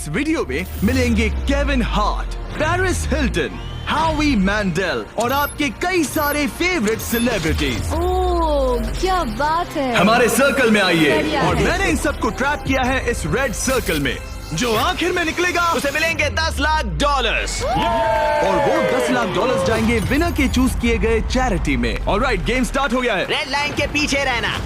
इस वीडियो में मिलेंगे केविन हार्ट, पेरिस हिल्टन, हावी मैंडेल और आपके कई सारे फेवरेट सेलिब्रिटीज। ओह क्या बात है। हमारे सर्कल में आइए बढ़िया और है। मैंने इन सबको ट्रैप किया है इस रेड सर्कल में। जो आखिर में निकलेगा उसे मिलेंगे $10 लाख। और वो $10 लाख जाएंगे विनर के चूज किए गए चैरिटी में। ऑलराइट, गेम स्टार्ट हो गया है। रेड लाइन के पीछे रहना।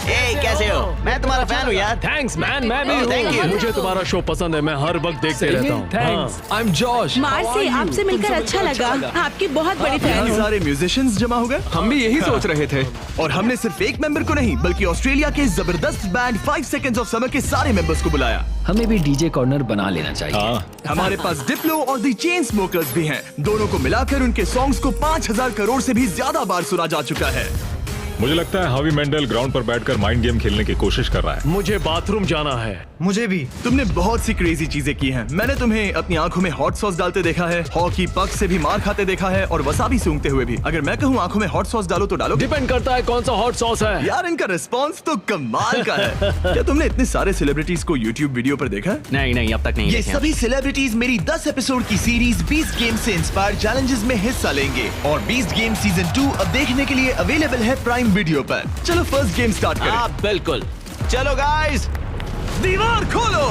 ए, कैसे हो? मैं तुम्हारा फैन हूँ यार। थैंक्स मैन, मैं भी Oh, thank you. हूँ। मुझे तुम्हारा शो पसंद है, मैं हर वक्त देखते रहता हूँ। Thanks. I am Josh. Marcy, आपसे मिलकर अच्छा लगा। आपकी बहुत बड़ी फैन यहाँ हूँ। सारे म्यूजिशियंस जमा हो गए। हम भी यही सोच रहे थे। और हमने सिर्फ एक मेंबर को नहीं बल्कि ऑस्ट्रेलिया के जबरदस्त बैंड 5 सेकंड्स ऑफ समर के सारे मेंबर्स को बुलाया। हमें भी डीजे कॉर्नर बना लेना चाहिए। हमारे पास डिप्लो और द चेन स्मोकर्स भी हैं। दोनों को मिलाकर उनके सॉन्ग्स को 5000 करोड़ से भी ज्यादा बार सुना जा चुका है। मुझे लगता है हावी मेंडल ग्राउंड पर बैठकर माइंड गेम खेलने की कोशिश कर रहा है। मुझे बाथरूम जाना है। मुझे भी। तुमने बहुत सी क्रेजी चीजें की हैं। मैंने तुम्हें अपनी आंखों में हॉट सॉस डालते देखा है, हॉकी पक से भी मार खाते देखा है और वसाबी सूंघते हुए भी। अगर मैं कहूँ आंखों में हॉट सॉस डालो तो डालो। डिपेंड करता है कौन सा हॉट सॉस है। यार इनका रिस्पांस तो कमाल का है। क्या तुमने इतने सारे सेलिब्रिटीज को यूट्यूब वीडियो पर देखा है? नहीं, अब तक नहीं ये देखे। सभी सेलिब्रिटीज मेरी 10 एपिसोड की सीरीज बीस्ट गेम से इंस्पायर्ड चैलेंजेस में हिस्सा लेंगे और बीस्ट गेम सीजन 2 अब देखने के लिए अवेलेबल है प्राइम वीडियो पर। चलो फर्स्ट गेम स्टार्ट करें। हाँ बिल्कुल। चलो गाइस, दीवार खोलो।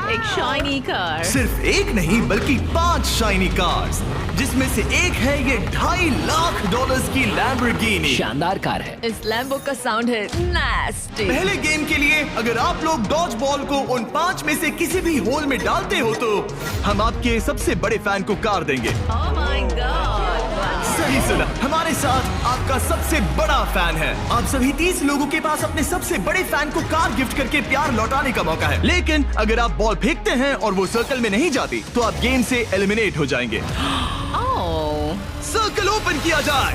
एक शाइनी कार। सिर्फ एक नहीं बल्कि 5 शाइनी कार्स, जिसमें से एक है ये $2.5 लाख की लैम्बोर्गिनी। शानदार कार है। इस लैम्बो का साउंड है नास्टी। पहले गेम के लिए अगर आप लोग डॉज बॉल को उन 5 में से किसी भी होल में डालते हो तो हम आपके सबसे बड़े फैन को कार देंगे। Oh my God. सही सुना, हमारे साथ आपका सबसे बड़ा फैन है। आप सभी 30 लोगों के पास अपने सबसे बड़े फैन को कार गिफ्ट करके प्यार लौटाने का मौका है। लेकिन अगर आप बॉल फेंकते हैं और वो सर्कल में नहीं जाती तो आप गेम से एलिमिनेट हो जाएंगे। ओह सर्कल ओपन किया जाए।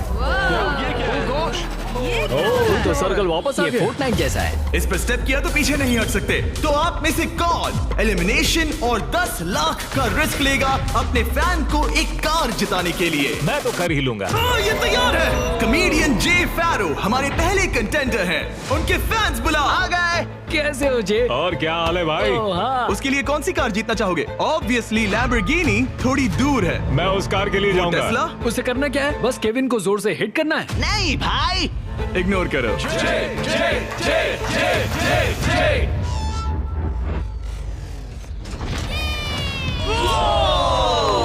तो सर्कल वापस आ ये गया। फोर्टनाइट जैसा है। इस पर स्टेप किया तो पीछे नहीं हट सकते। तो आप में से कौन एलिमिनेशन और 10 लाख का रिस्क लेगा अपने फैन को एक कार जिताने के लिए? मैं तो कर ही लूंगा। हाँ, ये तैयार है। कमेडियन जे फैरो हमारे पहले कंटेंडर हैं। उनके फैंस बुलाओ। आ गए। कैसे हो जे? और क्या हाल है भाई? ओह, हाँ। उसके लिए कौन सी कार जीतना चाहोगे? ऑब्वियसली लैम्बोर्गिनी थोड़ी दूर है। मैं उस कार के लिए जाऊंगा। टेस्ला उसे करना क्या है? बस केविन को जोर से हिट करना है। नहीं भाई, इग्नोर करो।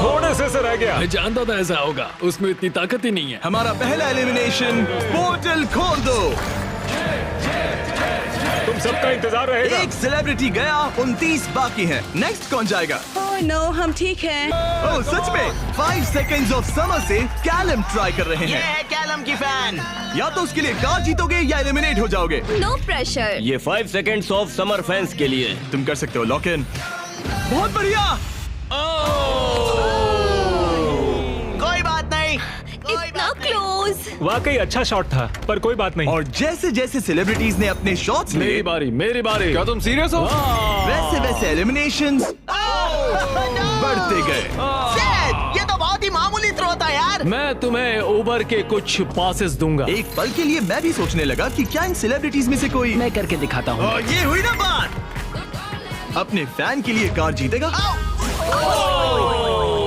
थोड़े से रह गया। मैं जानता था ऐसा होगा, उसमें इतनी ताकत ही नहीं है। हमारा पहला एलिमिनेशन, पोर्टल खोल दो। तुम सबका इंतजार रहेगा। एक सेलिब्रिटी गया, 29 बाकी हैं। नेक्स्ट कौन जाएगा? ओह नो, हम ठीक हैं। ओह सच में 5 सेकंड्स ऑफ समर से कैलम ट्राई कर रहे ये हैं। है कैलम की फैन। या तो उसके लिए कार जीतोगे या एलिमिनेट हो जाओगे। No pressure. ये 5 सेकेंड्स ऑफ समर फैंस के लिए। तुम कर सकते हो लॉक इन। बहुत बढ़िया। कोई बात नहीं, कोई इतना बात नहीं। क्लोज। वाकई अच्छा शॉट था, पर कोई बात नहीं। और जैसे जैसे सेलिब्रिटीज ने अपने शॉट्स लिए, मेरी बारी, मेरी बारी। क्या तुम सीरियस हो? वैसे वैसे एलिमिनेशंस बढ़ते गए। Shit, ये तो बहुत ही मामूली थ्रो था यार। मैं तुम्हें उबर के कुछ पासेस दूंगा। एक पल के लिए मैं भी सोचने लगा कि क्या इन सेलिब्रिटीज में से कोई मैं करके दिखाता हूँ। और ये हुई ना बात। अपने फैन के लिए कार जीतेगा।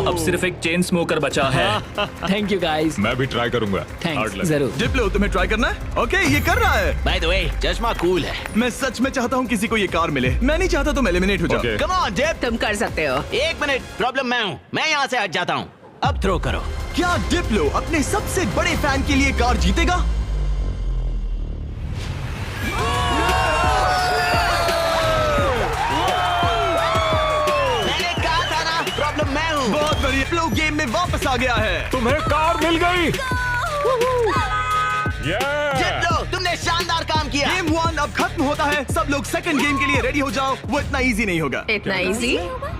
अब सिर्फ एक चेन स्मोकर बचा है। Thank you guys. मैं भी ट्राई करूंगा। Hard thanks, luck. जरूर। डिप्लो तुम्हें ट्राई करना है? ओके, ये कर रहा है। बाय द वे, चश्मा कूल है। मैं सच में चाहता हूँ किसी को ये कार मिले। मैं नहीं चाहता तुम एलिमिनेट हो जाओ। Okay. कम ऑन जेब। तुम कर सकते हो। एक मिनट, प्रॉब्लम मैं हूँ। मैं यहाँ से हट जाता हूँ। अब थ्रो करो। क्या डिप्लो अपने सबसे बड़े फैन के लिए कार जीतेगा? मैंने कहा था ना, प्रॉब्लम मैं हूँ। बहुत बढ़िया। डिप्लो गेम में वापस आ गया है। तुम्हें कार मिल गई। जीत लो, तुमने शानदार काम किया। गेम 1 अब खत्म होता है। सब लोग सेकंड गेम के लिए रेडी हो जाओ। वो इतना इजी नहीं होगा। इतना इजी?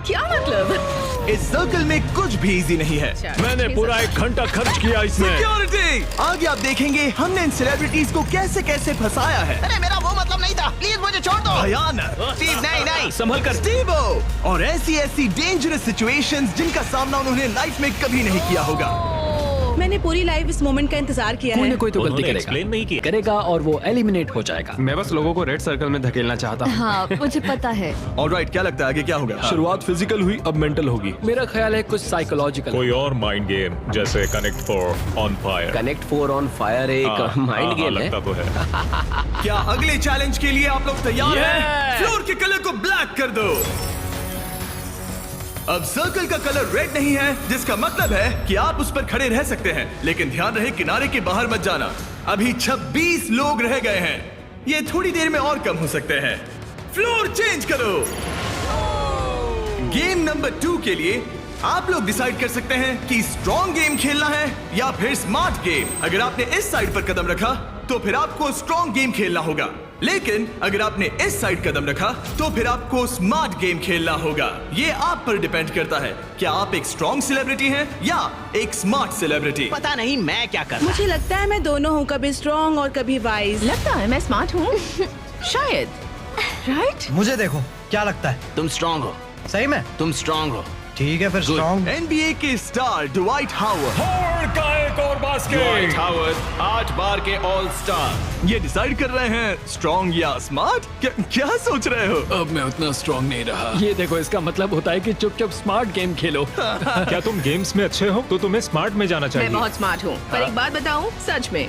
क्या मतलब? इस सर्कल में कुछ भी इजी नहीं है। मैंने पूरा 1 घंटा खर्च किया इसमें। सिक्योरिटी। आगे आप देखेंगे हमने इन सेलिब्रिटीज को कैसे कैसे फंसाया है। अरे मेरा वो मतलब नहीं था, प्लीज मुझे छोड़ दो। भयानक। स्टीव, नहीं नहीं। संभल कर। स्टीवो। और ऐसी ऐसी डेंजरस सिचुएशंस जिनका सामना उन्होंने लाइफ में कभी नहीं किया होगा। मैंने पूरी लाइफ इस मोमेंट का इंतजार किया कोई है। ना कोई तो गलती उन्होंने करेगा एक्सप्लेन नहीं किया। करेगा और वो एलिमिनेट हो जाएगा। मैं बस लोगों को रेड सर्कल में धकेलना चाहता हूँ। हाँ मुझे पता है। ऑलराइट, क्या लगता है आगे क्या होगा? शुरुआत फिजिकल हुई, अब मेंटल होगी। मेरा ख्याल है कुछ साइकोलॉजिकल। कोई और माइंड गेम जैसे connect for on fire. Connect 4 on fire एक माइंड गेम है। लगता तो है। क्या अगले चैलेंज के लिए आप लोग तैयार हैं? फ्लोर के कलर को ब्लैक कर दो। अब सर्कल का कलर रेड नहीं है, जिसका मतलब है कि आप उस पर खड़े रह सकते हैं, लेकिन ध्यान रहे किनारे के बाहर मत जाना। अभी 26 लोग रह गए हैं, ये थोड़ी देर में और कम हो सकते हैं। फ्लोर चेंज करो। गेम नंबर 2 के लिए आप लोग डिसाइड कर सकते हैं कि स्ट्रॉन्ग गेम खेलना है या फिर स्मार्ट गेम। अगर आपने इस साइड पर कदम रखा तो फिर आपको स्ट्रॉन्ग गेम खेलना होगा, लेकिन अगर आपने इस साइड कदम रखा तो फिर आपको स्मार्ट गेम खेलना होगा। ये आप पर डिपेंड करता है, क्या आप एक स्ट्रॉन्ग सेलिब्रिटी हैं या एक स्मार्ट सेलिब्रिटी। पता नहीं मैं क्या कर रहा। मुझे लगता है मैं दोनों हूँ, कभी स्ट्रॉन्ग और कभी वाइज। लगता है मैं स्मार्ट हूँ। शायद। राइट? मुझे देखो, क्या लगता है? तुम स्ट्रांग हो। सही में? तुम स्ट्रांग हो। ठीक है फिर स्ट्रॉन्ग। NBA के स्टार ड्वाइट हावर्ड का एक और बास्केट। 8 बार के ऑल स्टार। ये डिसाइड कर रहे हैं स्ट्रॉन्ग या स्मार्ट। क्या सोच रहे हो? अब मैं उतना स्ट्रांग नहीं रहा। ये देखो, इसका मतलब होता है कि चुपचाप स्मार्ट गेम खेलो। क्या तुम गेम्स में अच्छे हो तो तुम्हें स्मार्ट में जाना मैं चाहिए। बहुत स्मार्ट हूँ, पर एक बात बताऊँ, सच में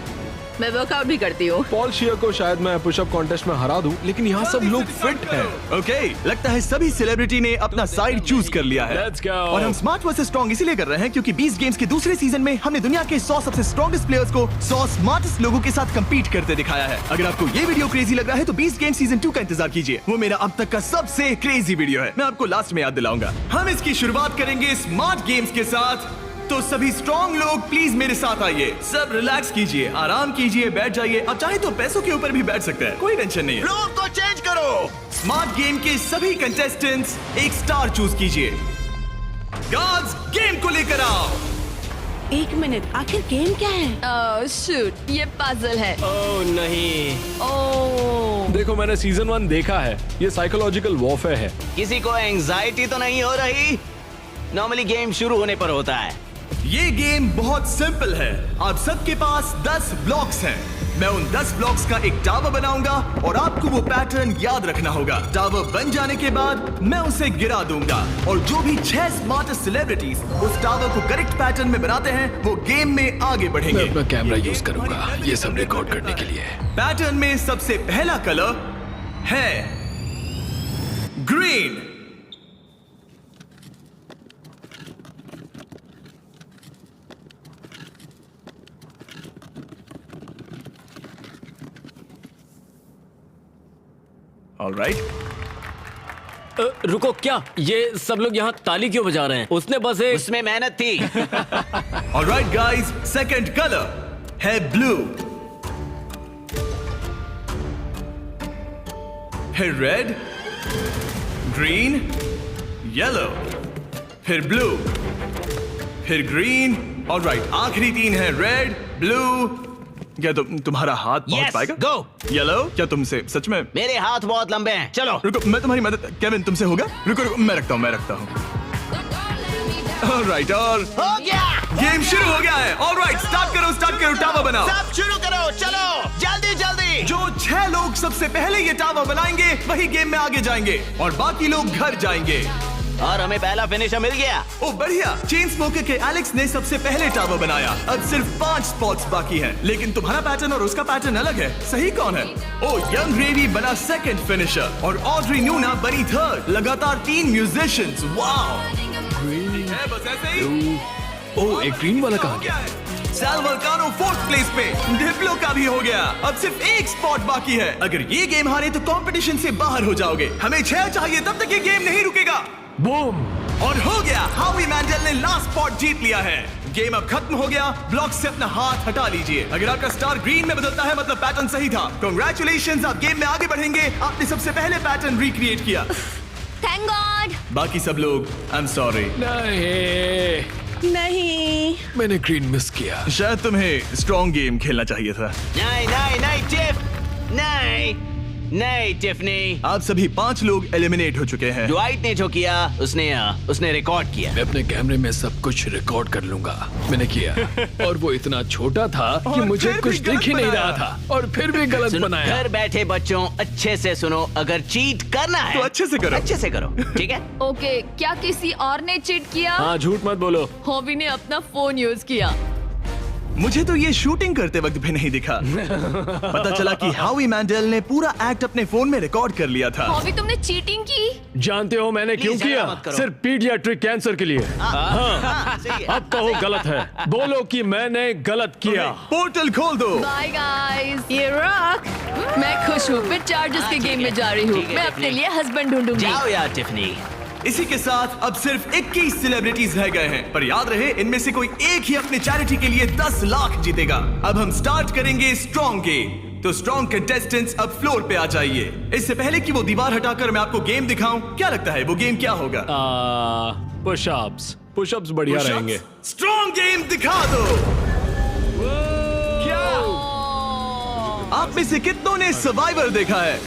मैं वर्कआउट भी करती हूँ। पॉल शियर को शायद मैं पुशअप कॉन्टेस्ट में हरा दूं, लेकिन यहाँ सब लोग फिट हैं। ओके, लगता है सभी सेलिब्रिटी ने अपना साइड चूज कर लिया है। Let's go. और हम स्मार्ट वर्सेस स्ट्रॉन्ग इसीलिए कर रहे हैं क्योंकि 20 गेम्स के दूसरे सीजन में हमने दुनिया के 100 सबसे स्ट्रॉन्गेस्ट प्लेयर्स को 100 स्मार्टेस्ट लोगों के साथ compete करते दिखाया है। अगर आपको ये वीडियो क्रेजी लग रहा है तो 20 गेम सीजन 2 का इंतजार कीजिए। वो मेरा अब तक का सबसे क्रेजी वीडियो है, मैं आपको लास्ट में याद दिलाऊंगा। हम इसकी शुरुआत करेंगे स्मार्ट गेम्स के साथ, तो सभी स्ट्रॉन्ग लोग प्लीज मेरे साथ आइए। सब रिलैक्स कीजिए, आराम कीजिए, बैठ जाइए। अब चाहे तो पैसों के ऊपर भी बैठ सकते हैं, कोई टेंशन नहीं है। फ्लोर को चेंज करो। स्मार्ट गेम के सभी कंटेस्टेंट्स एक स्टार चूज कीजिए। गार्ड्स, गेम को लेकर आओ। एक मिनट, आखिर गेम क्या है? ओह शूट, ये पजल है। ओह नहीं। ओह देखो, मैंने सीजन 1 देखा है, ये साइकोलॉजिकल वॉरफेयर है। किसी को एंजाइटी तो नहीं हो रही? नॉर्मली गेम शुरू होने पर होता है। ये गेम बहुत सिंपल है। आप सबके पास 10 ब्लॉक्स हैं। मैं उन 10 ब्लॉक्स का एक टावर बनाऊंगा और आपको वो पैटर्न याद रखना होगा। टावर बन जाने के बाद मैं उसे गिरा दूंगा और जो भी 6 स्मार्टेस्ट सेलिब्रिटीज उस टावर को करेक्ट पैटर्न में बनाते हैं वो गेम में आगे मैं बढ़ेंगे। अपना कैमरा यूज करूंगा ये सब रिकॉर्ड करने के लिए। पैटर्न में सबसे पहला कलर है ग्रीन। ऑलराइट, रुको, क्या ये सब लोग यहाँ ताली क्यों बजा रहे हैं? उसने बस एक उसमें मेहनत थी। ऑलराइट गाइस, सेकंड कलर है ब्लू। फिर रेड, ग्रीन, येलो, फिर ब्लू, फिर ग्रीन। ऑलराइट, आखिरी 3 है रेड, ब्लू। क्या तुम्हारा हाथ पहुंच Yes, पाएगा? go. येलो, क्या तुमसे सच में? मेरे हाथ बहुत लंबे हैं। चलो। रुको, मैं तुम्हारी मदद। केविन, तुमसे होगा? रुको रुको, मैं रखता हूँ। ऑलराइट, और हो गया। गेम शुरू हो गया है। ऑलराइट, स्टार्ट करो, टावर बनाओ। सब शुरू करो, चलो जल्दी जल्दी। जो 6 लोग सबसे पहले ये टावर बनाएंगे वही गेम में आगे जाएंगे और बाकी लोग घर जाएंगे। और हमें पहला फिनिशर मिल गया। ओ बढ़िया, चेन स्मोकर के एलेक्स ने सबसे पहले टावर बनाया। अब सिर्फ 5 स्पॉट्स बाकी हैं, लेकिन तुम्हारा पैटर्न और उसका पैटर्न अलग है। सही कौन है? ओ यंग रेवी बना सेकंड फिनिशर और ऑड्री न्यूना बनी थर्ड। लगातार 3 म्यूजिशियंस। वाओ, है बस ऐसे ही। ओ, एक ग्रीन वाला कहाँ गया? सैल वल्कानो 4th प्लेस पे। डिप्लो का भी हो गया। अब सिर्फ एक स्पॉट बाकी है। अगर ये गेम हारे तो कंपटीशन से बाहर हो जाओगे। हमें 6 चाहिए, तब तक ये गेम नहीं रुकेगा। बूम! और हो गया, हावी मैंडल ने लास्ट स्पॉट जीत लिया है। गेम अब खत्म हो गया। ब्लॉक से अपना हाथ हटा लीजिए। अगर आपका स्टार ग्रीन में बदलता है मतलब पैटर्न सही था। कांग्रेचुलेशंस, आप गेम में आगे बढ़ेंगे। आपने सबसे पहले पैटर्न रिक्रिएट किया। Thank God. बाकी सब लोग आई एम सॉरी। नहीं, मैंने ग्रीन मिस किया। शायद तुम्हें स्ट्रॉन्ग गेम खेलना चाहिए था। नहीं नहीं नहीं चिप, नहीं नहीं टिफनी, आप सभी 5 लोग एलिमिनेट हो चुके हैं। ड्वाइट ने जो किया उसने रिकॉर्ड किया। मैं अपने कैमरे में सब कुछ रिकॉर्ड कर लूंगा। मैंने किया और वो इतना छोटा था कि और मुझे फिर कुछ भी दिख ही नहीं गलत रहा था और फिर भी गलत सुनो, बनाया। घर बैठे बच्चों अच्छे से सुनो, अगर चीट करना है तो अच्छे से करो। अच्छे से करो, ठीक है? ओके, क्या किसी और ने चीट किया? हाँ, झूठ मत बोलो। हॉबी ने अपना फोन यूज किया। मुझे तो ये शूटिंग करते वक्त भी नहीं दिखा। पता चला कि हावी मैंडल ने पूरा एक्ट अपने फोन में रिकॉर्ड कर लिया था। हॉबी, तुमने चीटिंग की? जानते हो मैंने क्यों Please, किया? झगड़ा मत करो। सिर्फ पीडियाट्रिक कैंसर के लिए। हाँ, सही है। अब कहो गलत है, बोलो कि मैंने गलत किया। पोर्टल खोल दो। Bye guys. ये रॉक, मैं खुश हूँ। मैं चार्जर्स के ठीक गेम है, में जा रही हूँ। ठीक है, मैं अपने टिफनी। लिए हस्बैंड ढूंढूंगी। जाओ यार टिफनी। इसी के साथ अब सिर्फ 21 सेलिब्रिटीज रह गए हैं, पर याद रहे इनमें से कोई एक ही अपने चैरिटी के लिए 10 लाख जीतेगा। अब हम स्टार्ट करेंगे स्ट्रॉन्ग गेम। तो स्ट्रॉन्ग कंटेस्टेंट्स अब फ्लोर पे आ जाइए। इससे पहले कि वो दीवार हटाकर मैं आपको गेम दिखाऊं, क्या लगता है वो गेम क्या होगा? पुशअप्स। पुशअप्स बढ़िया रहेंगे। स्ट्रॉन्ग गेम दिखा दो। आप में से कितनों ने सर्वाइवर देखा है?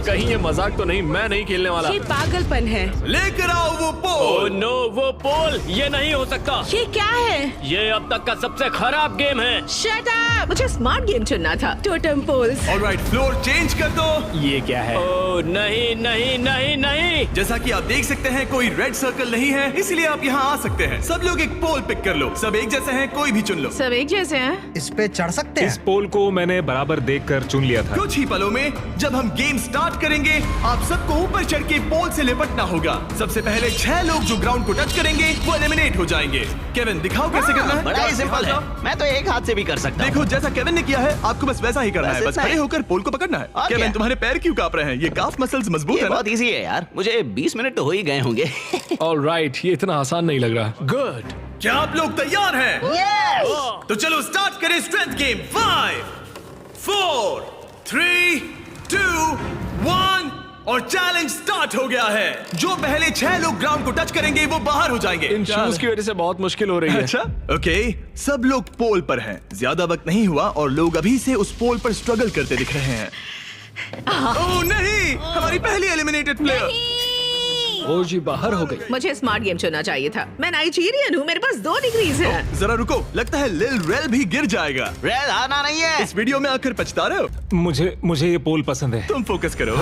कहीं ये मजाक तो नहीं, मैं नहीं खेलने वाला। ये पागलपन है। लेकर आओ वो ओह पोल। नो, वो पोल, ये नहीं हो सकता। ये क्या है? ये अब तक का सबसे खराब गेम है। Shut up. मुझे स्मार्ट गेम चुनना था। Totem poles. Alright, floor change कर दो। ये क्या है? ओह नहीं नहीं नहीं नहीं। जैसा कि आप देख सकते हैं कोई रेड सर्कल नहीं है, इसलिए आप यहाँ आ सकते हैं। सब लोग एक पोल पिक कर लो। सब एक जैसे हैं, कोई भी चुन लो। सब एक जैसे हैं। इस पे चढ़ सकते इस हैं? पोल को मैंने बराबर देखकर चुन लिया था। कुछ ही पलों में जब हम गेम स्टार्ट करेंगे, आप सबको ऊपर चढ़ के पोल से लिपटना होगा। सबसे पहले 6 लोग जो ग्राउंड को टच करेंगे वो एलिमिनेट हो जाएंगे। केविन, दिखाओ कैसे करना है। बड़ा ही सिंपल है, मैं तो एक हाथ से भी कर सकता हूँ। देखो, जैसा केविन ने किया है आपको बस वैसा ही करना बस है। बस इतना खड़े ही। होकर पोल को पकड़ना है। और केविन, क्या? तुम्हारे पैर क्यों कांप रहे हैं? ये काफ मसल्स मजबूत ये है ना? बहुत इजी है यार, मुझे 20 मिनट तो हो ही गए होंगे। ऑलराइट, ये इतना आसान नहीं लग रहा। गुड। क्या आप लोग तैयार हैं? तो चलो स्टार्ट करें स्ट्रेंथ गेम। 5 4 3 2 1 और चैलेंज स्टार्ट हो गया है। जो पहले 6 लोग ग्राउंड को टच करेंगे वो बाहर हो जाएंगे। इन शूज की वजह से बहुत मुश्किल हो रही है। अच्छा, ओके, सब लोग पोल पर हैं। ज्यादा वक्त नहीं हुआ और लोग अभी से उस पोल पर स्ट्रगल करते दिख रहे हैं। ओह नहीं, हमारी पहली एलिमिनेटेड प्लेयर। ओ जी, बाहर हो गई। मुझे स्मार्ट गेम चुनना चाहिए था। मैं नाइजीरियन हूँ, मेरे पास 2 डिग्रीज हैं। जरा रुको, लगता है लिल रेल भी गिर जाएगा। रेल आना नहीं है। इस वीडियो में आकर पछता रहे हो? मुझे ये पोल पसंद है। तुम फोकस करो।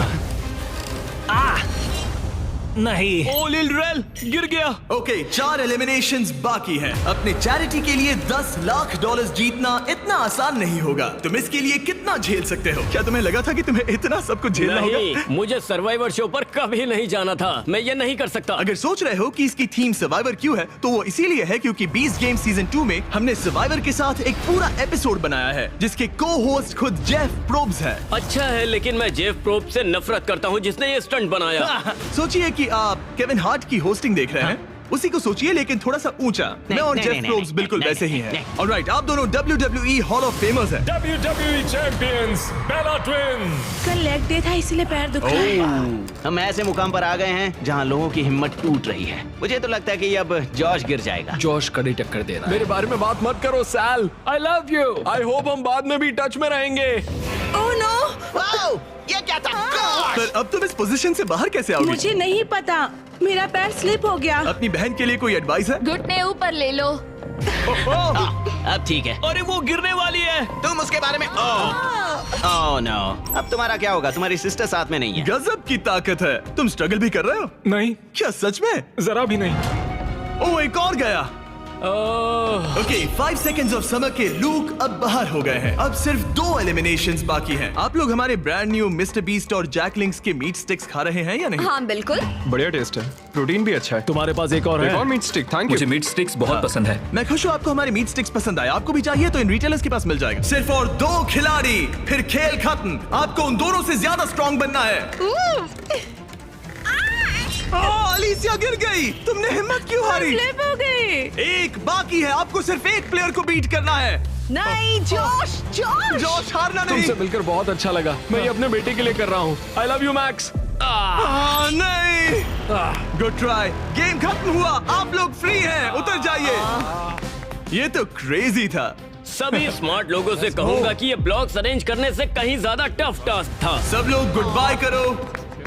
नहीं। ओ लिल रेल गिर गया। ओके, 4 एलिमिनेशंस बाकी हैं। अपने चैरिटी के लिए 10 लाख डॉलर्स जीतना इतना आसान नहीं होगा। तुम इसके लिए कितना झेल सकते हो? क्या तुम्हें लगा था कि तुम्हें इतना सब कुछ झेलना होगा? नहीं, मुझे सर्वाइवर शो पर कभी नहीं जाना था। मैं ये नहीं कर सकता। अगर सोच रहे हो कि इसकी थीम सर्वाइवर क्यों है, तो वो इसीलिए है क्योंकि 20 गेम सीजन 2 में हमने सर्वाइवर के साथ एक पूरा एपिसोड बनाया है जिसके को होस्ट खुद जेफ प्रोब्स है। अच्छा है, लेकिन मैं जेफ प्रोब से नफरत करता हूँ जिसने ये स्टंट बनाया। सोचिए कि आप केविन हार्ट की होस्टिंग देख रहे हैं, उसी को सोचिए लेकिन थोड़ा सा ऊंचा। मैं और नहीं, जेफ नहीं, प्रोब्स नहीं, बिल्कुल नहीं, वैसे ही नहीं, हैं। ऑलराइट, आप दोनों WWE हॉल ऑफ फेमर्स हैं। WWE चैंपियंस बेला ट्विन्स। कल लेग डे था इसलिए पैर दुख रहा है। हम ऐसे मुकाम पर आ गए हैं जहाँ लोगों की हिम्मत टूट रही है। मुझे तो लगता है कि अब जॉश गिर जाएगा। जॉश कड़ी टक्कर दे रहा है। मेरे बारे में बात मत करो Sal. I love you. I hope हम बाद में भी टच में रहेंगे। ओह नो, वाओ, ये क्या था? गॉश! पर अब तुम इस पोजीशन से बाहर कैसे आओगे? मुझे नहीं पता, मेरा पैर स्लिप हो गया। अपनी बहन के लिए कोई एडवाइस है? घुटने ऊपर ले लो। अब ठीक है। अरे वो गिरने वाली है। तुम उसके बारे में ओह नो। अब तुम्हारा क्या होगा? तुम्हारी सिस्टर साथ में नहीं है। गजब की ताकत है। तुम स्ट्रगल भी कर रहे हो? नहीं, क्या सच में? जरा भी नहीं। ओह, एक और गया। ओके, 5 सेकंड्स ऑफ समर के लूक अब बाहर हो गए हैं। अब सिर्फ 2 एलिमिनेशंस बाकी हैं। आप लोग हमारे ब्रांड न्यू मिस्टर बीस्ट और जैकलिंग्स के मीट स्टिक्स खा रहे हैं या नहीं? हाँ बिल्कुल। बढ़िया टेस्ट है, प्रोटीन भी अच्छा है। तुम्हारे पास एक और एक और है? मीट स्टिक, थैंक मुझे यू। मीट स्टिक्स बहुत पसंद है। मैं खुश हूँ आपको हमारे मीट स्टिक्स पसंद आए। आपको भी चाहिए तो इन रिटेलर्स के पास मिल जाएगा। सिर्फ और 2 खिलाड़ी, फिर खेल खत्म। आपको उन दोनों से ज्यादा स्ट्रॉन्ग बनना है। अलीसिया गिर गई। तुमने हिम्मत क्यों हारी? स्लिप हो गई। एक बाकी है, आपको सिर्फ एक प्लेयर को बीट करना है। नहीं, जोश जोश। जॉश, हारना नहीं। तुमसे मिलकर बहुत अच्छा लगा। मैं ये अपने बेटे के लिए कर रहा हूँ। आई लव यू मैक्स। नहीं, गुड ट्राई। गेम खत्म हुआ, आप लोग फ्री हैं, उतर जाइए। ये तो क्रेजी था। सभी स्मार्ट लोगों से कहूंगा कि ये ब्लॉक्स अरेंज करने से कहीं ज्यादा टफ टास्क था। सब लोग गुड बाय करो।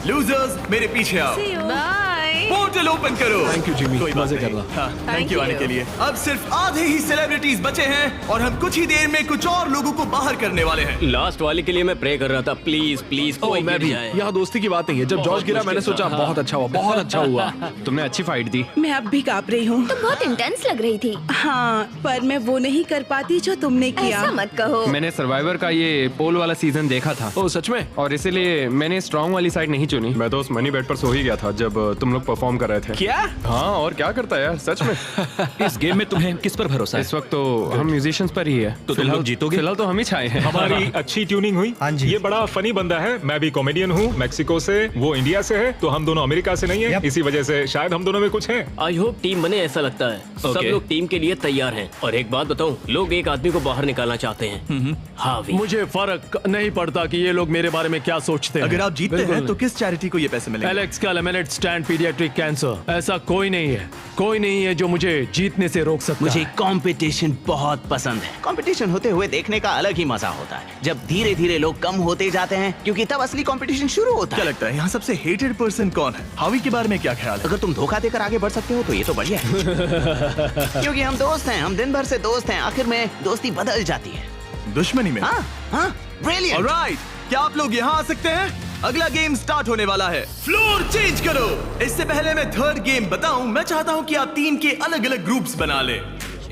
लूजर्स मेरे पीछे आओ। बाय। पोर्टल ओपन करो। Thank you, Jimmy. कोई बात मजे नहीं। करना। हाँ, Thank थैंक यू आने you. के लिए। अब सिर्फ आधे ही सेलिब्रिटीज बचे हैं और हम कुछ ही देर में कुछ और लोगों को बाहर करने वाले हैं। लास्ट वाले के लिए मैं प्रे कर रहा था, प्लीज प्लीज ओ, कोई मैं गिर भी। जाए। यहाँ दोस्ती की बात नहीं है। जब जॉर्ज गिरा मैंने सोचा बहुत अच्छा हुआ, बहुत अच्छा हुआ। तुमने अच्छी फाइट दी। मैं अब भी कांप रही हूँ। तुम बहुत इंटेंस लग रही थी। हाँ, पर मैं वो नहीं कर पाती जो तुमने किया। ऐसा मत कहो। मैंने सर्वाइवर का ये पोल वाला सीजन देखा था ओ सच में? और इसीलिए मैंने स्ट्रांग वाली साइड नहीं चुनी। मैं तो उस मनी बेट पर सो ही गया था जब तुम लोग परफॉर्म कर रहे थे। क्या? हाँ, और क्या करता है यार, सच में। इस गेम में तुम्हें किस पर भरोसा है? इस वक्त तो हम म्यूजिशियंस पर ही है। तो तुम लोग जीतोगे? फिलहाल तो हम ही छाए हैं। हमारी अच्छी ट्यूनिंग हुई। हाँ जी। ये बड़ा फनी बंदा है। मैं भी कॉमेडियन हूँ, मैक्सिको से, वो इंडिया से है, तो हम दोनों अमेरिका से नहीं है। Yep. इसी वजह से शायद हम दोनों में कुछ है। आई होप टीम बने, ऐसा लगता है। सब Okay. लोग टीम के लिए तैयार हैं। और एक बात बताऊं, लोग एक आदमी को बाहर निकालना चाहते हैं। हावी। मुझे फर्क नहीं पड़ता कि ये लोग मेरे बारे में क्या सोचते हैं। अगर आप जीतते बिल्कुल हैं तो नहीं। किस चैरिटी को ये पैसे मिलेंगे? एलेक्स का लेमिनेट स्टैंड पीडियाट्रिक कैंसर। ऐसा कोई नहीं है, कोई नहीं है जो मुझे जीतने से रोक सकता मुझे है। कंपटीशन बहुत पसंद है। कंपटीशन होते हुए देखने का अलग ही मजा होता है। जब धीरे धीरे लोग कम होते जाते हैं, क्योंकि तब असली कंपटीशन शुरू होता क्या है। लगता है यहाँ सबसे हेटेड पर्सन कौन है? हावी के बारे में क्या ख्याल है? अगर तुम धोखा देकर आगे बढ़ सकते हो तो ये तो बढ़िया है। क्योंकि हम दोस्त हैं, हम दिन भर से दोस्त हैं, आखिर में दोस्ती बदल जाती है। दुश्मनी में। हाँ हाँ, ब्रिलियंट। ऑलराइट, क्या आप लोग यहाँ आ सकते हैं? अगला गेम स्टार्ट होने वाला है। फ्लोर चेंज करो। इससे पहले मैं थर्ड गेम बताऊं, मैं चाहता हूं कि आप टीम के अलग अलग ग्रुप्स बना लें।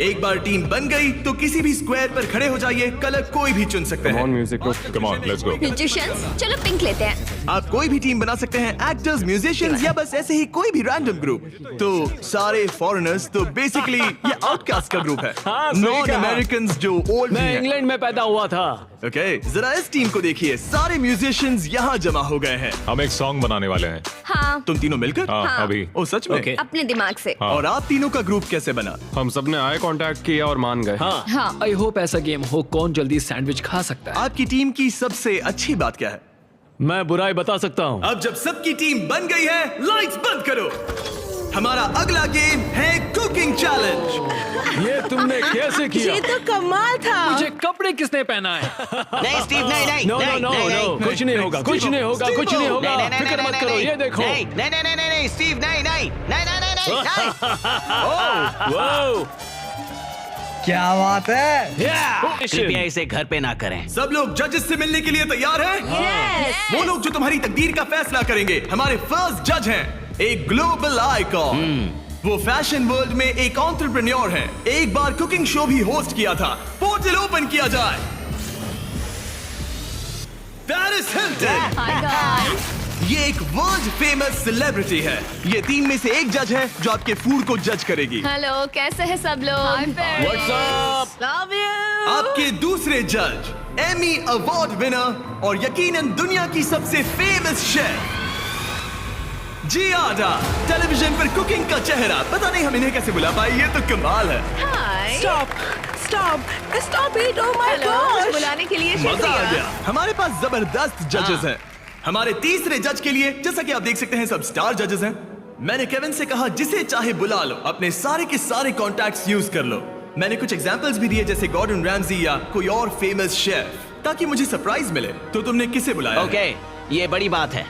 एक बार टीम बन गई तो किसी भी स्क्वायर पर खड़े हो जाइए। कलर कोई भी चुन सकते हैं। Music come on, let's go. Musicians, चलो पिंक लेते हैं। आप कोई भी टीम बना सकते हैं, एक्टर्स, म्यूजिशियंस या बस ऐसे ही कोई भी रैंडम ग्रुप। तो सारे फॉरेनर्स, तो बेसिकली ये आउटकास्ट का ग्रुप है। नॉन अमेरिकन जो ओल्ड मैं इंग्लैंड में पैदा हुआ था। ओके, जरा इस टीम को देखिए, सारे म्यूजिशियंस यहाँ जमा हो गए हैं। हम एक सॉन्ग बनाने वाले हैं। हाँ, तुम तीनों मिलकर? हाँ, अभी। ओ सच में? Okay. अपने दिमाग से। हाँ। और आप तीनों का ग्रुप कैसे बना? हम सबने आई कांटेक्ट किया और मान गए। हाँ, हाँ, आई होप ऐसा गेम हो कौन जल्दी सैंडविच खा सकता है। आपकी टीम की सबसे अच्छी बात क्या है? मैं बुराई बता सकता हूँ। अब जब सबकी टीम बन गई है, लाइट्स बंद करो। हमारा अगला गेम है कुकिंग चैलेंज। ये तुमने कैसे किया? ये तो कमाल था। मुझे कपड़े किसने पहना है? नहीं स्टीव, नहीं नहीं नो नो नहीं, नो नहीं, नो, नहीं। कुछ नहीं होगा, कुछ नहीं होगा, कुछ नहीं होगा। नहीं, नहीं, फिक्र नहीं, मत नहीं, करो, नहीं, ये देखो। नहीं नहीं नहीं नहीं नहीं स्टीव, नहीं नहीं नहीं नहीं नहीं नहीं। वाओ, क्या बात है। कृपया इसे घर पे ना करें। सब लोग जजेस से मिलने के लिए तैयार हैं? वो लोग जो तुम्हारी तकदीर का फैसला करेंगे हमारे फर्स्ट जज हैं, एक ग्लोबल आइकॉन। वो फैशन वर्ल्ड में एक एंटरप्रेन्योर हैं। एक बार कुकिंग शो भी होस्ट किया था। पोर्टल ओपन किया जाए। Paris Hilton. Hi guys. ये एक वर्ल्ड फेमस सेलिब्रिटी है। ये टीम में से एक जज है जो आपके फूड को जज करेगी। हेलो, कैसे हैं सब लोग? What's up? Love you. आपके दूसरे जज, एमी अवार्ड विनर और यकीनन दुनिया की सबसे फेमस शेफ जियाडा, टेलीविजन पर कुकिंग का चेहरा। पता नहीं हम इन्हें कैसे बुला पाए, ये तो कमाल है। Hi. Stop stop stop it. Oh my hello, मुझे गॉड। बुलाने के लिए मजा आ शुक्रिया। गया। हमारे पास जबरदस्त जजेस हैं। हमारे तीसरे जज के लिए, जैसा कि आप देख सकते हैं, सब स्टार जजेस हैं। मैंने केविन से कहा जिसे चाहे बुला लो, अपने सारे के सारे कॉन्टैक्ट्स यूज कर लो। मैंने कुछ एग्जांपल्स भी दिए, जैसे गॉर्डन रैमजी या कोई और फेमस शेफ, ताकि मुझे सरप्राइज मिले। तो तुमने किसे बुलाया? ओके, ये बड़ी बात है।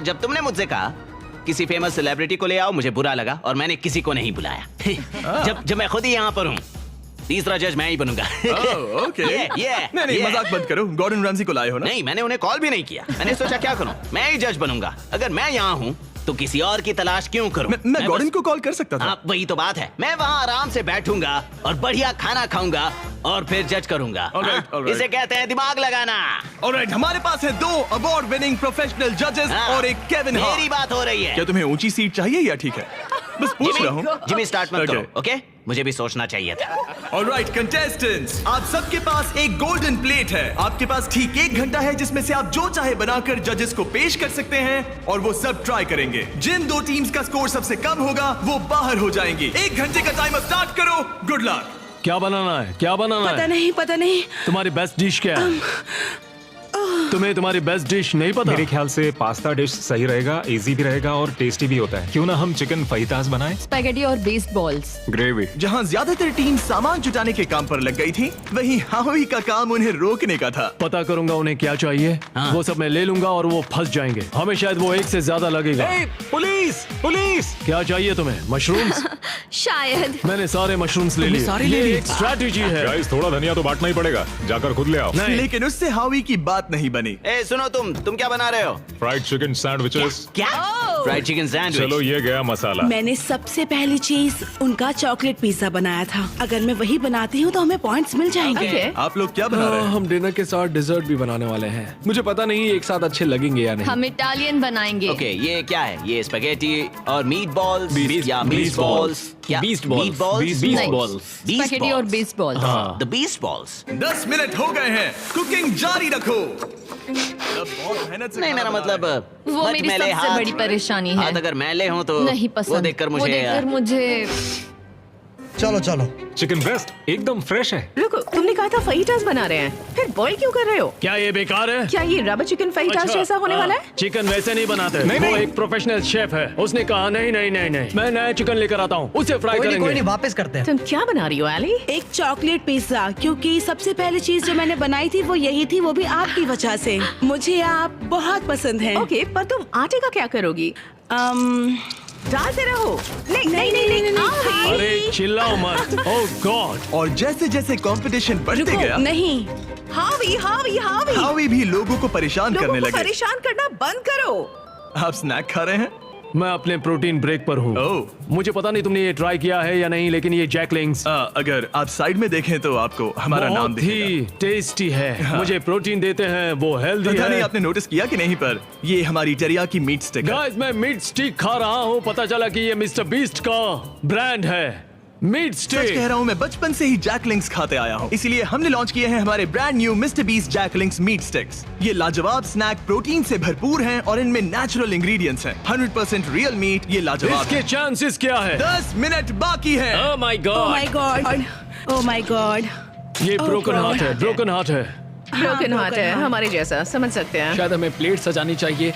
जब तुमने मुझसे कहा किसी फेमस सेलिब्रिटी को ले आओ, मुझे बुरा लगा और मैंने किसी को नहीं बुलाया। जब मैं खुद ही यहाँ पर हूँ, तीसरा जज मैं ही बनूंगा। ओके। Yeah, नहीं, मजाक बंद करो। गॉर्डन रैमजी को लाए हो ना? नहीं, मैंने उन्हें कॉल भी नहीं किया। मैंने सोचा क्या करूं, मैं ही जज बनूंगा। अगर मैं यहाँ हूँ तो किसी और की तलाश क्यों करूं? मैं गॉर्डन बस- को कॉल कर सकता था। हाँ, वही तो बात है। मैं वहाँ आराम से बैठूंगा और बढ़िया खाना खाऊंगा और फिर जज करूंगा। Alright, हाँ, alright. इसे कहते हैं दिमाग लगाना। ऑलराइट, हमारे पास है 2 अवार्ड विनिंग प्रोफेशनल जजेस हाँ, और एक केविन हार्ट। मेरी बात हो रही है। क्या तुम्हें ऊंची सीट चाहिए या ठीक है? बस पूछ रहा हूँ। जिमी स्टार्ट मत Okay. करो, ओके? मुझे भी सोचना चाहिए था। ऑलराइट कंटेस्टेंट्स, आप सबके पास एक गोल्डन प्लेट है। आपके पास ठीक 1 घंटा है जिसमें से आप जो चाहे बनाकर जजेस को पेश कर सकते हैं और वो सब ट्राई करेंगे। जिन 2 टीम्स का स्कोर सबसे कम होगा वो बाहर हो जाएंगे। 1 घंटे का टाइमर स्टार्ट करो। Good luck. क्या बनाना है? क्या बनाना पता है? नहीं, पता नहीं। तुम्हारी बेस्ट डिश क्या है? तुम्हें तुम्हारी बेस्ट डिश नहीं पता? मेरे ख्याल से पास्ता डिश सही रहेगा, इजी भी रहेगा और टेस्टी भी होता है। क्यों ना हम चिकन फहीतास बनाएं? स्पैगेटी और बेस्ड बॉल्स। ग्रेवी। जहाँ ज्यादातर टीम सामान जुटाने के काम पर लग गई थी, वहीं हावी का काम उन्हें रोकने का था। पता करूंगा उन्हें क्या चाहिए, वो सब मैं ले लूंगा और वो फंस जाएंगे। हमें शायद वो एक से ज्यादा लगेगा। Police police! क्या चाहिए तुम्हें? मशरूम्स? शायद। मैंने सारे मशरूम्स ले लिए। सारे ले ये लिए? एक स्ट्रैटेजी है। गाइस, थोड़ा धनिया तो बांटना ही पड़ेगा, जाकर खुद ले आओ। नहीं। लेकिन उससे हावी की बात नहीं बनी। ए सुनो, तुम क्या बना रहे हो? Fried chicken sandwiches. क्या? Fried chicken sandwich. चलो ये गया मसाला। मैंने सबसे पहली चीज उनका चॉकलेट पिज्जा बनाया था। अगर मैं वही बनाती हूँ तो हमें पॉइंट्स मिल जाएंगे। आप लोग क्या बना रहे हैं? हम डिनर के साथ डिजर्ट भी बनाने वाले हैं। मुझे पता नहीं एक साथ अच्छे लगेंगे या नहीं। हम इटालियन बनाएंगे। ओके, ये क्या है? ये स्पैगेटी और मीट बॉल्स या Beast मीट बॉल्स? क्या? Beast balls. Meat balls? Beast balls. Spaghetti और based balls. The beast balls. 10 minute हो गए हैं, कुकिंग जारी रखो। बहुत मेहनत से नहीं, खाना मेरा बना मतलब रहे हैं। वो मेरी मैले सबसे हाथ- बड़ी परेशानी है। हाथ अगर मैले हों तो नहीं पसंद। वो देखकर मुझे चलो चलो। चिकन ब्रेस्ट एकदम फ्रेश है। रुको, तुमने कहा था फहीटास बना रहे हैं, फिर बॉईल क्यों कर रहे हो? क्या ये बेकार है? क्या ये रबर चिकन फहीटास अच्छा, जैसा होने वाला है? चिकन वैसे नहीं बनाते। वो एक प्रोफेशनल शेफ है। उसने कहा नहीं नहीं नहीं नहीं, मैं नया चिकन लेकर आता हूँ, उसे फ्राई कोई करेंगे। नहीं, वापस करते हैं। तुम क्या बना रही हो एली? एक चॉकलेट पिज्जा, क्योंकि सबसे पहली चीज जो मैंने बनाई थी वो यही थी, वो भी आपकी वजह से। मुझे आप बहुत पसंद हैं। ओके, पर तुम आटे का क्या करोगी? डालते रहो। नहीं नहीं नहीं नहीं, नहीं। अरे चिल्लाओ मत। ओह गॉड। और जैसे जैसे कंपटीशन बढ़ते रुको, गया, नहीं। हावी हावी हावी, हावी भी लोगों को परेशान लोगों करने को लगे। परेशान करना बंद करो। आप स्नैक खा रहे हैं? मैं अपने प्रोटीन ब्रेक पर हूँ। ओह। मुझे पता नहीं तुमने ये ट्राई किया है या नहीं, लेकिन ये जैकलिंग्स अगर आप साइड में देखें तो आपको हमारा नाम बहुत ही टेस्टी है। मुझे प्रोटीन देते हैं, वो हेल्दी पता नहीं है। आपने नोटिस किया कि नहीं, पर ये हमारी टेरियाकी मीट स्टिक है। गाइस, मैं मीट स्टिक खा रहा हूँ। पता चला कि ये मिस्टर बीस्ट का ब्रांड है, मीट सच कह स्टिक। रहा हूँ, मैं बचपन से ही जैकलिंग्स खाते आया हूँ, इसीलिए हमने लॉन्च किए हैं हमारे brand new mister beast Jack Link's meat sticks. ये लाजवाब स्नैक प्रोटीन से भरपूर हैं और इनमें नेचुरल इंग्रेडिएंट्स हैं। 100% रियल मीट। ये लाजवाब इसके है। चांसेस क्या है? 10 मिनट बाकी है। Oh my oh God. My God, oh my God. ये Oh ब्रोकन God. हार्ट है, ब्रोकन हार्ट है। ब्रोकन हार्ट है, हमारे जैसा, समझ सकते हैं। शायद हमें प्लेट सजानी चाहिए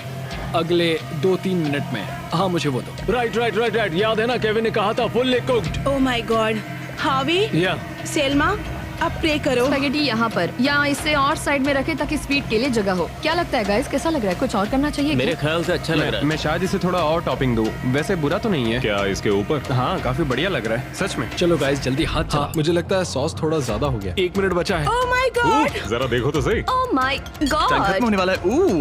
अगले 2-3 मिनट में। हाँ, मुझे वो दो। Right right right right. याद है ना, केविन ने कहा था fully cooked. Oh my God. हावी, या सेल्मा, अब प्रे करो। स्पैगेटी यहाँ पर, या इसे और साइड में रखे ताकि स्वीट के लिए जगह हो। क्या लगता है गाइस, कैसा लग रहा है? कुछ और करना चाहिए मेरे क्या? ख्याल से अच्छा लग रहा है। मैं शायद इसे थोड़ा और टॉपिंग दूं। वैसे बुरा तो नहीं है। क्या इसके ऊपर? हाँ, काफी बढ़िया लग रहा है सच में। चलो गाइस, जल्दी हाथ चला। मुझे लगता है सॉस थोड़ा ज्यादा हो गया। 1 मिनट बचा है। Oh my God. जरा देखो तो सही। Oh my time God. खत्म होने वाला है।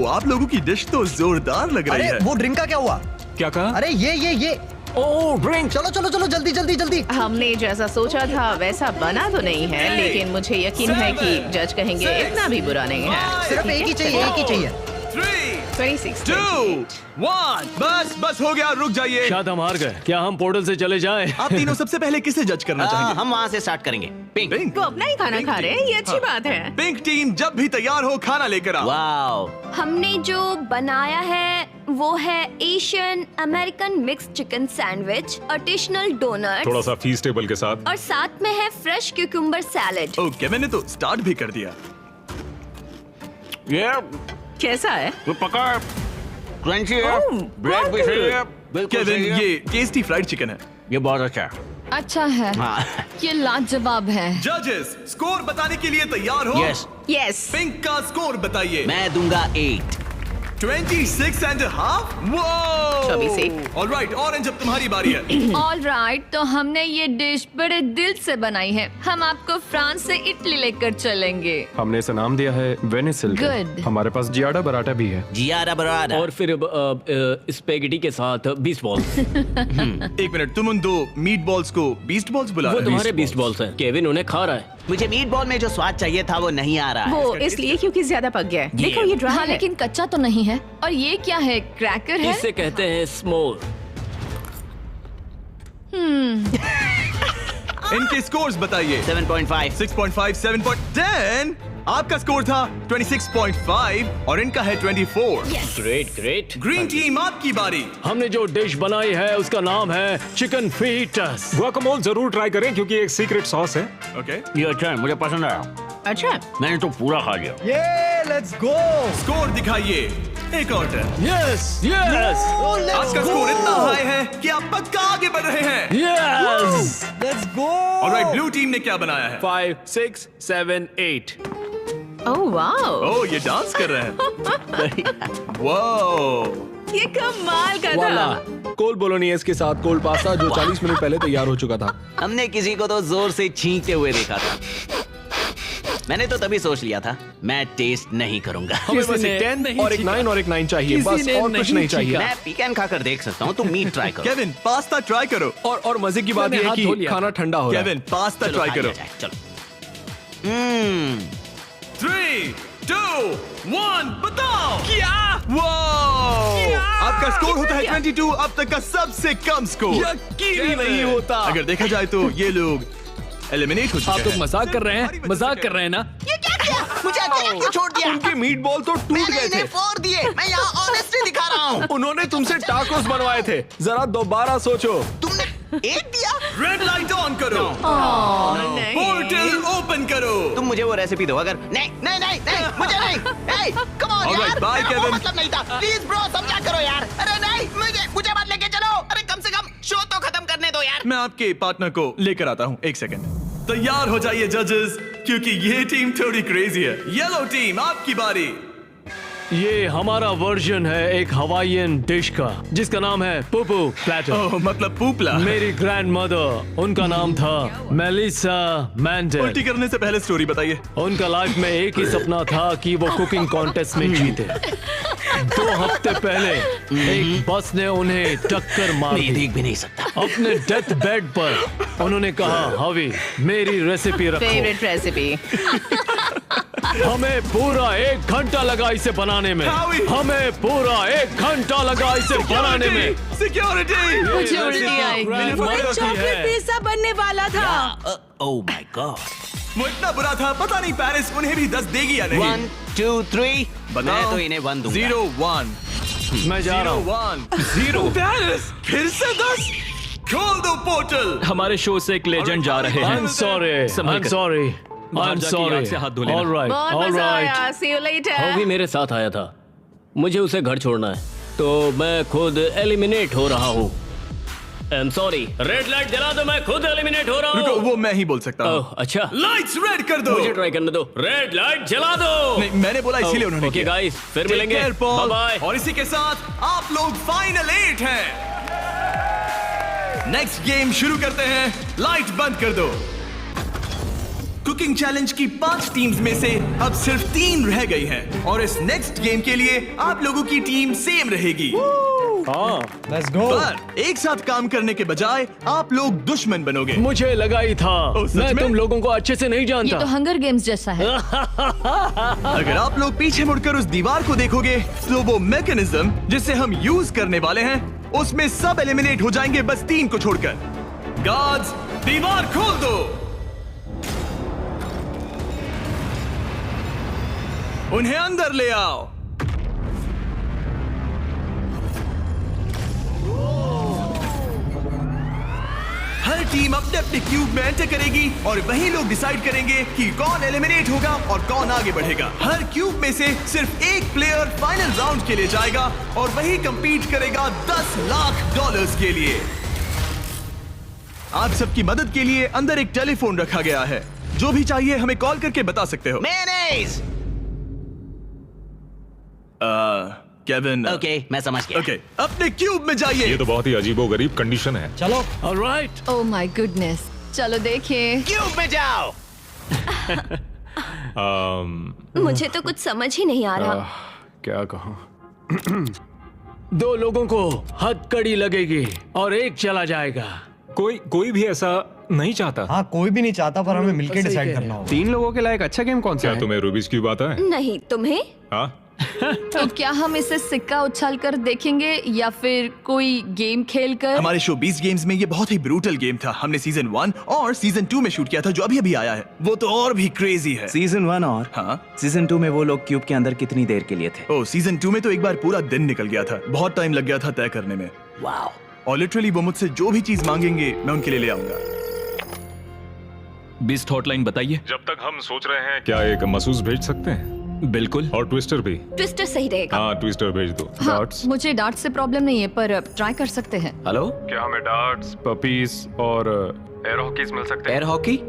आप लोगों की डिश तो जोरदार लग रही अरे है। वो ड्रिंक का क्या हुआ? क्या कहा? अरे ये ओह ड्रिंक। चलो चलो चलो, जल्दी जल्दी जल्दी। हमने जैसा सोचा था वैसा बना तो नहीं है, लेकिन मुझे यकीन है कि जज कहेंगे इतना भी बुरा नहीं है। सिर्फ एक ही चाहिए, एक ही चाहिए। 3, 26, 2, 1। बस हो गया, रुक जाइए। शायद हम हार गए। क्या हम पोर्टल से चले जाएं? आप तीनों सबसे पहले किसे जज करना चाहेंगे? हम वहाँ से स्टार्ट करेंगे। पिंक। पिंक। वो अपना ही खाना खा रहे हैं, ये अच्छी बात है। पिंक टीम जब भी तैयार हो, खाना लेकर आओ। वाओ। हमने जो बनाया है वो है Asian American mix chicken sandwich, additional donut थोड़ा सा फीस्टेबल के साथ। और साथ में है फ्रेश क्यूकम्बर सैलेड। ओके, मैंने तो स्टार्ट भी कर दिया। ये कैसा है? तो पका क्रंची है, ओह, ब्रेड भी सही है, बिल्कुल केविन, सही है। ये टेस्टी फ्राइड चिकन है। ये बहुत अच्छा है। अच्छा है, हाँ। ये लाजवाब है। जजेस, स्कोर बताने के लिए तैयार हो? यस। यस। पिंक का स्कोर बताइए। मैं दूंगा 8। 26.5। वो 24। ऑलराइट, ऑरेंज, अब तुम्हारी बारी है। ऑल राइट, तो हमने ये डिश बड़े दिल से बनाई है। हम आपको फ्रांस से इटली लेकर चलेंगे। हमने इसे नाम दिया है वेनिसिल। Good. हमारे पास जियाडा बराटा भी है। जियारा बराड़ा। और फिर स्पेगेटी के साथ बीस्ट बॉल्स। 1 मिनट, तुम उन 2 मीट बॉल्स को बीस्ट बॉल्स बुला वो रहे हो? तुम्हारे बीस्ट बॉल्स हैं। केविन उन्हें खा रहा है। मुझे मीट बॉल में जो स्वाद चाहिए था वो नहीं आ रहा है। वो इसलिए क्योंकि ज्यादा पक गया है। ये। देखो ये ड्राई हाँ, है। लेकिन कच्चा तो नहीं है। और ये क्या है? क्रैकर है? इसे कहते हैं स्मोर। इनके स्कोर्स बताइए। 7.5। 6.5, 7.10। आपका स्कोर था 26.5 और इनका है 24। Great great. ग्रीन टीम, आपकी बारी। हमने जो डिश बनाई है उसका नाम है चिकन फीटस। गुआकामोल जरूर ट्राई करें क्योंकि एक सीक्रेट सॉस है। ओके, ये अच्छा है, मुझे पसंद आया। अच्छा, मैंने तो पूरा खा लिया। ये लेट्स गो। स्कोर दिखाइए। एक और टर्न। यस यस आपका स्कोर इतना हाई है कि आप पक्का आगे बढ़ रहे हैं। Yes. Let's go. Alright, blue team ने क्या बनाया है? 5, 6, 7, 8। ओह वाओ, ओह, ये डांस कर रहे हैं। वाओ, ये कमाल का वाला था। कोल बोलोनियस के साथ कोल्ड पास्ता जो 40 मिनट पहले तैयार हो चुका था। हमने किसी को तो जोर से छींकते हुए देखा था। मैंने तो तभी सोच लिया था मैं टेस्ट नहीं करूंगा। हमें बस किसी एक ने 10 नहीं और एक छीका। 9 और एक 9 चाहिए, किसी बस ने और कुछ नहीं नहीं चाहिए। मैं पीकन खाकर देख सकता हूँ, तुम मीट ट्राई करो। केविन, पास्ता ट्राई करो। और मजे की बात मैंने यह है हाथ धो कि लिया खाना ठंडा हो रहा है। केविन, पास्ता चलो ट्राई खा करो। लिया जाए, चलो। 3, 2, 1, बताओ क्या? वाओ, आपका स्कोर होता है 22, अब तक का सबसे कम स्कोर। यकीन ही नहीं होता। अगर देखा जाए तो ये लोग एलिमिनेट हो चुके आप हैं। लोग मजाक कर रहे हैं, मजाक कर रहे हैं ना? ये क्या किया? मुझे अकेला क्यों छोड़ दिया? उनके मीट बॉल तो टूट मैंने गए इन्हें थे। फोड़ दिए। मैं यहाँ ऑनेस्टी दिखा रहा हूँ। उन्होंने तुमसे टाकोस बनवाए थे। जरा दोबारा सोचो। तुमने एक दिया। रेड लाइट ऑन करो। नहीं। पोर्टल ओपन करो। तुम मुझे वो रेसिपी दो। अगर नहीं नहीं नहीं नहीं मुझे नहीं। Hey, come on Alright, यार। bye, मेरा वो Kevin. मतलब नहीं था। प्लीज ब्रो समझा करो यार। अरे नहीं, मुझे मत लेके चलो। अरे कम से कम शो तो खत्म करने दो यार। मैं आपके पार्टनर को लेकर आता हूँ, एक सेकंड। तैयार हो जाइए जजेस, क्योंकि ये टीम थोड़ी क्रेजी है। येलो टीम, आपकी बारी। ये हमारा वर्जन है एक हवाईयन डिश का जिसका नाम है पुपू प्लेटर। ओह, मतलब पूपला। मेरी ग्रैंड मदर, उनका नाम था मेलिसा मैंडल। उल्टी करने से पहले स्टोरी बताइए। उनका लाइफ में एक ही सपना था कि वो कुकिंग कॉन्टेस्ट में जीते। 2 हफ्ते पहले एक बस ने उन्हें टक्कर मार दी। देख भी नहीं सकता। अपने डेथ बेड पर उन्होंने कहा, हवी मेरी रेसिपी रखो। Favourite recipe. हमें पूरा 1 घंटा लगा इसे बनाने में। हावी! हमें पूरा 1 घंटा लगा इसे बनाने में। सिक्योरिटी। मुझे उल्टी आई। चॉकलेट पिज्जा बनने वाला था। Oh my God. वो इतना बुरा था, पता नहीं पेरिस उन्हें भी 10 देगी या नहीं। 1, 2, 3। बताओ। मैं तो इन्हें 1 दूंगा। 0, 1। मैं जा रहा हूँ। 1, 0। पेरिस फिर से 10। खोल दो पोर्टल। हमारे शो से एक लेजेंड जा रहे हैं। I'm sorry. संभल I'm कर। sorry. बाहर I'm जाके sorry. याद से हाथ धो लेना। All right. बहुत All मजा right. आया। See you later. वो भी मेरे साथ आया था। मुझे उसे घर छोड़ना है, तो मैं खुद एलिमिनेट हो रहा हूँ। I'm sorry. रेड लाइट जला दो, मैं खुद एलिमिनेट हो रहा रुको, हूँ। वो मैं ही बोल सकता हूँ। ओह, अच्छा। लाइट्स रेड कर दो। मुझे ट्राई करने दो। रेड लाइट जला दो। नहीं, मैंने बोला इसीलिए उन्होंने ओके किया। गाइस, फिर Take मिलेंगे। care, Paul. Bye bye. और इसी के साथ आप लोग फाइनल 8 हैं। नेक्स्ट गेम शुरू करते हैं। लाइट बंद कर दो। कुकिंग चैलेंज की 5 टीम्स में से अब सिर्फ 3 रह गई हैं और इस नेक्स्ट गेम के लिए आप लोगों की टीम सेम रहेगी। Let's go. पर एक साथ काम करने के बजाय आप लोग दुश्मन बनोगे। मुझे लगा ही था। ओह, सच मैं में? तुम लोगों को अच्छे से नहीं ये जानता। तो हंगर गेम्स जैसा है। अगर आप लोग पीछे मुड़कर उस दीवार को देखोगे तो वो मैकेनिज्म जिसे हम यूज करने वाले हैं उसमें सब एलिमिनेट हो जाएंगे, बस 3 को छोड़कर। गार्ड्स, दीवार खोल दो। उन्हें अंदर ले आओ। हर टीम अपने अपने क्यूब में एंटर करेगी और वही लोग डिसाइड करेंगे कि कौन एलिमिनेट होगा और कौन आगे बढ़ेगा। हर क्यूब में से सिर्फ एक प्लेयर फाइनल राउंड के लिए जाएगा और वही कंपीट करेगा $10 लाख के लिए। आप सबकी मदद के लिए अंदर एक टेलीफोन रखा गया है। जो भी चाहिए हमें कॉल करके बता सकते हो। मेयोनेज़। केविन। ओके, मैं समझ गया। ओके, अपने क्यूब में जाइए। ये तो बहुत ही अजीबोगरीब कंडीशन है। चलो। ऑलराइट। ओह माय गुडनेस, चलो देखिए। क्यूब में जाओ। मुझे तो कुछ समझ ही नहीं आ रहा। क्या कहूँ? 2 लोगों को हथकड़ी लगेगी और एक चला जाएगा। कोई भी ऐसा नहीं चाहता। हाँ, कोई भी नहीं चाहता, पर हमें मिलकर सही डिसाइड कह रहे करना होगा। 3 लोगों के लायक अच्छा गेम कौन सा क्या है? तुम्हें रूबिक्स क्यूब आता है? नहीं, तुम्हें? हाँ, तो क्या हम इसे सिक्का उछाल कर देखेंगे या फिर कोई गेम खेल कर? हमारे शो 20 गेम्स में ये बहुत ही ब्रूटल गेम था। हमने सीजन 1 और सीजन 2 में शूट किया था, जो अभी अभी आया है। वो तो और भी क्रेजी है। सीजन 1 और हाँ, सीजन 2 में वो लोग क्यूब के अंदर कितनी देर के लिए थे? ओ, सीजन 2 में तो एक बार पूरा दिन निकल गया था। बहुत टाइम लग गया था तय करने में। वाओ। और लिटरली वो मुझसे जो भी चीज मांगेंगे मैं उनके लिए ले आऊंगा। बीस्ट हॉटलाइन बताइए। जब तक हम सोच रहे हैं क्या एक मसूस भेज सकते हैं? बिल्कुल। और ट्विस्टर भी? ट्विस्टर सही रहेगा। हाँ ट्विस्टर भेज दो। हाँ, मुझे डार्ट से प्रॉब्लम नहीं है पर ट्राई कर सकते हैं। हेलो, क्या हमें डार्ट्स, पपीज और एयर हॉकीज मिल सकते हैं? Air hockey?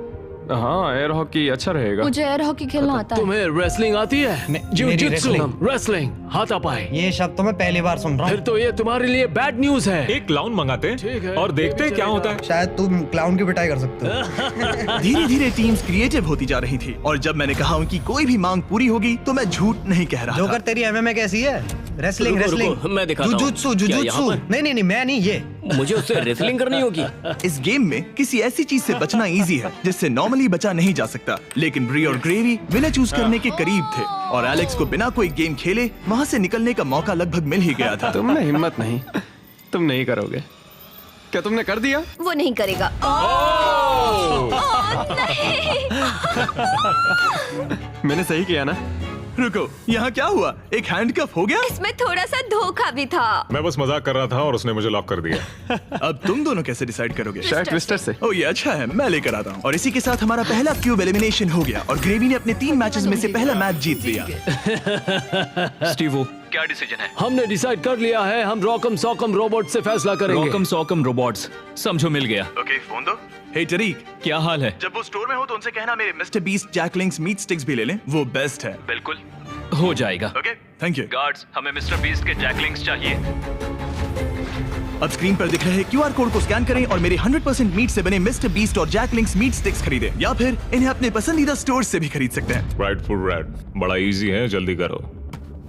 हाँ, एयर हॉकी अच्छा रहेगा। मुझे एयर हॉकी खेलना आता है। तुम्हें रेसलिंग आती है? जिu-jitsu, रेसलिंग, हाथापाई। ये शब्द तो मैं पहली बार सुन रहा हूँ। फिर तो ये तुम्हारे लिए बैड न्यूज है। एक क्लाउन मंगाते हैं और देखते हैं क्या होता है। शायद तुम क्लाउन की पिटाई कर सकते हो। धीरे धीरे टीम्स क्रिएटिव होती जा रही थी और जब मैंने कहा उनकी कोई भी मांग पूरी होगी तो मैं झूठ नहीं कह रहा जोकर तेरी एमएमए कैसी है? रेसलिंग रुको, रेसलिंग रुको, मैं दिखाता हूँ। जुजुत्सु क्या जुजुत्सु यहाँ पर? नहीं मैं नहीं, ये मुझे उससे रेसलिंग करनी होगी। इस गेम में किसी ऐसी चीज से बचना इजी है जिससे नॉर्मली बचा नहीं जा सकता, लेकिन ब्री और ग्रेवी विनर चूज करने के करीब थे और एलेक्स को बिना कोई गेम खेले वहाँ से निकलने का मौका लगभग मिल ही गया था। तुम में हिम्मत नहीं, तुम नहीं करोगे। क्या तुमने कर दिया? वो नहीं करेगा। मैंने सही किया ना? रुको, यहाँ क्या हुआ? एक हैंडकफ हो गया? इसमें थोड़ा सा धोखा भी था। मैं बस मजाक कर रहा था और उसने मुझे लॉक कर दिया। अब तुम दोनों कैसे डिसाइड करोगे? शायद ट्विस्टर से। ओ ये अच्छा है, मैं लेकर आता हूँ। और इसी के साथ हमारा पहला क्यूब एलिमिनेशन हो गया और ग्रेवी ने अपने 3 मैचेस में से पहला मैच जीत लिया। स्टीवो, क्या डिसीजन है? हमने डिसाइड कर लिया है, हम रॉकम सॉकम रोबोट से फैसला करेंगे। रॉकम सॉकम रोबोट्स, समझो मिल गया। ओके, फोन दो। हे टरीक, क्या हाल है? जब वो स्टोर में हो तो उनसे कहना मेरे mister beast Jack Link's meat sticks भी ले लें, वो बेस्ट है। बिल्कुल हो जाएगा। Okay, thank you. गार्ड्स, हमें मिस्टर बीस्ट के जैकलिंग्स चाहिए। अब स्क्रीन पर दिख रहे QR कोड को स्कैन करें और मेरे 100% मीट से बने मिस्टर बीस्ट और जैकलिंग्स मीट स्टिक्स खरीदें, या फिर इन्हें अपने पसंदीदा स्टोर से भी खरीद सकते हैं। राइट फुट रेड, बड़ा इजी है, जल्दी करो।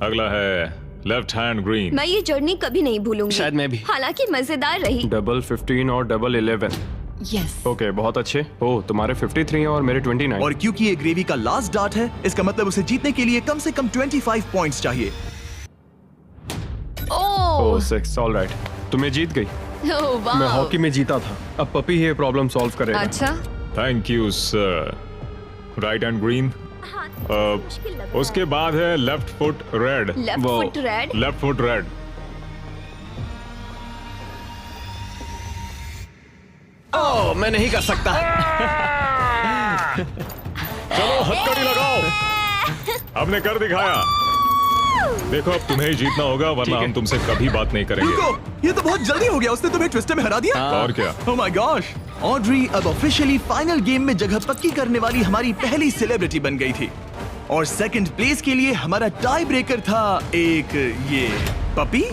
अगला है लेफ्ट हैंड ग्रीन। मैं ये जर्नी कभी नहीं भूलूंगी। शायद मैं भी। हालांकि मजेदार रही। डबल 15 और डबल 11। यस। ओके, बहुत अच्छे। ओह, तुम्हारे 53 हैं और मेरे 29। और क्योंकि ये ग्रेवी का लास्ट डार्ट है, इसका मतलब उसे जीतने के लिए कम से कम 25 पॉइंट्स चाहिए। ओह 6, ऑलराइट। तुम जीत गई। वाह। मैं हॉकी में जीता था। अब पपी ये प्रॉब्लम सॉल्व करेगा। अच्छा। Thank you sir. Right hand green. उसके बाद है left foot red. Left foot red. Left foot red. Oh, मैं नहीं कर सकता। चलो हथकड़ी लगाओ। हमने कर दिखाया। देखो अब तुम्हें ही जीतना होगा वरना हम तुमसे कभी बात नहीं करेंगे। रुको, ये तो बहुत जल्दी हो गया, उसने तुम्हें ट्विस्टर में हरा दिया। और क्या? ओह माय गॉश, ऑड्री अब ऑफिशियली फाइनल गेम में जगह पक्की करने वाली हमारी पहली सेलिब्रिटी बन गई थी और सेकंड प्लेस के लिए हमारा टाई ब्रेकर था एक ये puppy.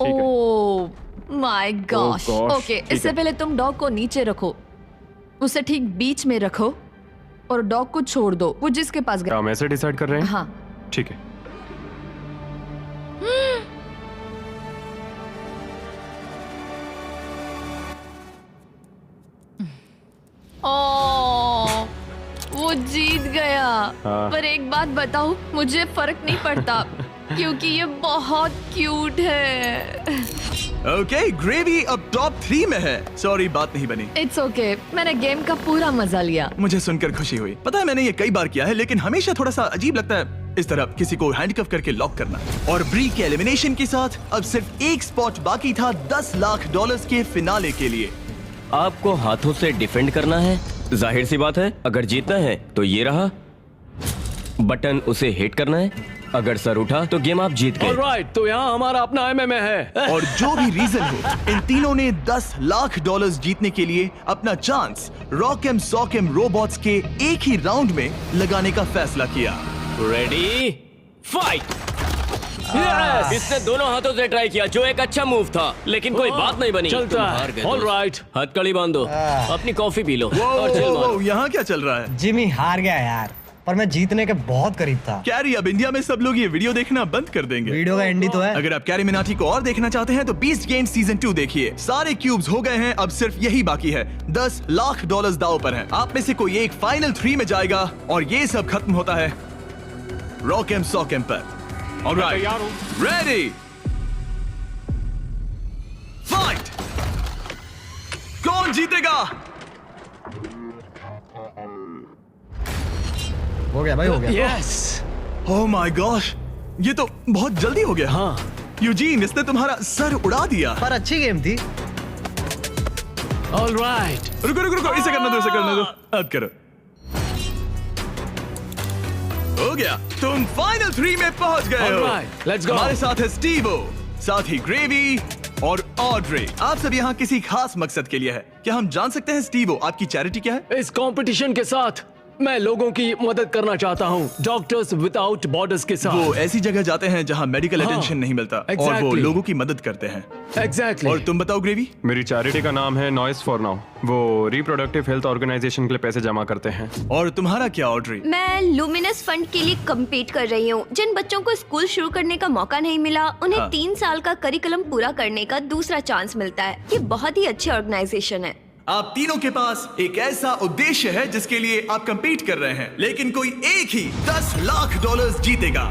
Oh my gosh. gosh, okay, ठीक इससे है। पहले तुम डॉग को नीचे रखो, उसे ठीक बीच में रखो और डॉग को छोड़ दो, वो जिसके पास गया। हम ऐसे डिसाइड कर रहे हैं? हाँ। ठीक है। ओह, वो जीत गया। हाँ। पर एक बात बताऊं, मुझे फर्क नहीं पड़ता क्योंकि ये बहुत क्यूट है। ओके, ग्रेवी अब टॉप 3 में है। सॉरी, बात नहीं बनी। इट्स ओके, मैंने गेम का पूरा मजा लिया। मुझे सुनकर खुशी हुई। पता है मैंने ये कई बार किया है, लेकिन हमेशा थोड़ा सा अजीब लगता है इस तरह किसी को हैंडकफ करके लॉक करना। और ब्री के एलिमिनेशन के साथ अब सिर्फ एक स्पॉट बाकी था $10 लाख के फिनाले के लिए। आपको हाथों से डिफेंड करना है। जाहिर सी बात है, अगर जीतना है तो ये रहा बटन, उसे हिट करना है। अगर सर उठा तो गेम आप जीत गए। ऑलराइट, तो यहाँ हमारा अपना एमएमए है। और जो भी रीजन हो, इन तीनों ने $10 लाख जीतने के लिए अपना चांस रॉकम सॉकम रोबोट्स के एक ही राउंड में लगाने का फैसला किया। Ready fight. इसने दोनों हाथों से ट्राई किया, जो एक अच्छा मूव था, लेकिन कोई बात नहीं बनी। चलता तुम है। हार गए। ऑलराइट, हथकड़ी बांधो, अपनी कॉफी पी लो और चिल मारो। वो यहाँ क्या चल रहा है? जिमी हार गया यार, पर मैं जीतने के बहुत करीब था। कैरी, अब इंडिया में सब लोग ये वीडियो देखना बंद कर देंगे। वीडियो का एंडी तो है। अगर आप कैरी मिनाटी को और देखना चाहते हैं तो बीस्ट गेम सीजन 2 देखिए। सारे क्यूब्स हो गए हैं, अब सिर्फ यही बाकी है। $10 लाख दांव पर हैं। आप में से कोई एक फाइनल 3 में जाएगा और ये सब खत्म होता है रॉकम सॉकम पर। Alright, ready, fight. कौन जीतेगा? हो गया भाई, हो गया। यस। ओह माय गॉश, ये तो बहुत जल्दी हो गया। हाँ यूजीन, इसने तुम्हारा सर उड़ा दिया। पर अच्छी गेम थी। ऑलराइट। रुको रुको रुको, इसे करने दो, इसे करने दो। अब करो। हो गया, तुम फाइनल 3 में पहुंच गए हो। Alright, let's go. हमारे साथ है स्टीवो, साथ ही ग्रेवी और ऑड्रे। आप सब यहाँ किसी खास मकसद के लिए है। क्या हम जान सकते हैं स्टीवो, आपकी चैरिटी क्या है? इस कंपटीशन के साथ मैं लोगों की मदद करना चाहता हूँ, डॉक्टर्स विदाउट बॉर्डर्स के साथ। वो ऐसी जगह जाते हैं जहाँ मेडिकल अटेंशन नहीं मिलता, और वो exactly. लोगों की मदद करते हैं। एग्जैक्टली। और तुम बताओ ग्रेवी? मेरी चैरिटी का नाम है नॉइस फॉर नाउ। वो रिप्रोडक्टिव हेल्थ ऑर्गेनाइजेशन के लिए पैसे जमा करते हैं। और तुम्हारा क्या ऑड्री? मैं लुमिनस फंड के लिए कम्पीट कर रही हूँ। जिन बच्चों को स्कूल शुरू करने का मौका नहीं मिला, उन्हें 3 साल का करिकुलम पूरा करने का दूसरा चांस मिलता है। ये बहुत ही अच्छी ऑर्गेनाइजेशन है। आप तीनों के पास एक ऐसा उद्देश्य है जिसके लिए आप कंपीट कर रहे हैं, लेकिन कोई एक ही $10 लाख जीतेगा।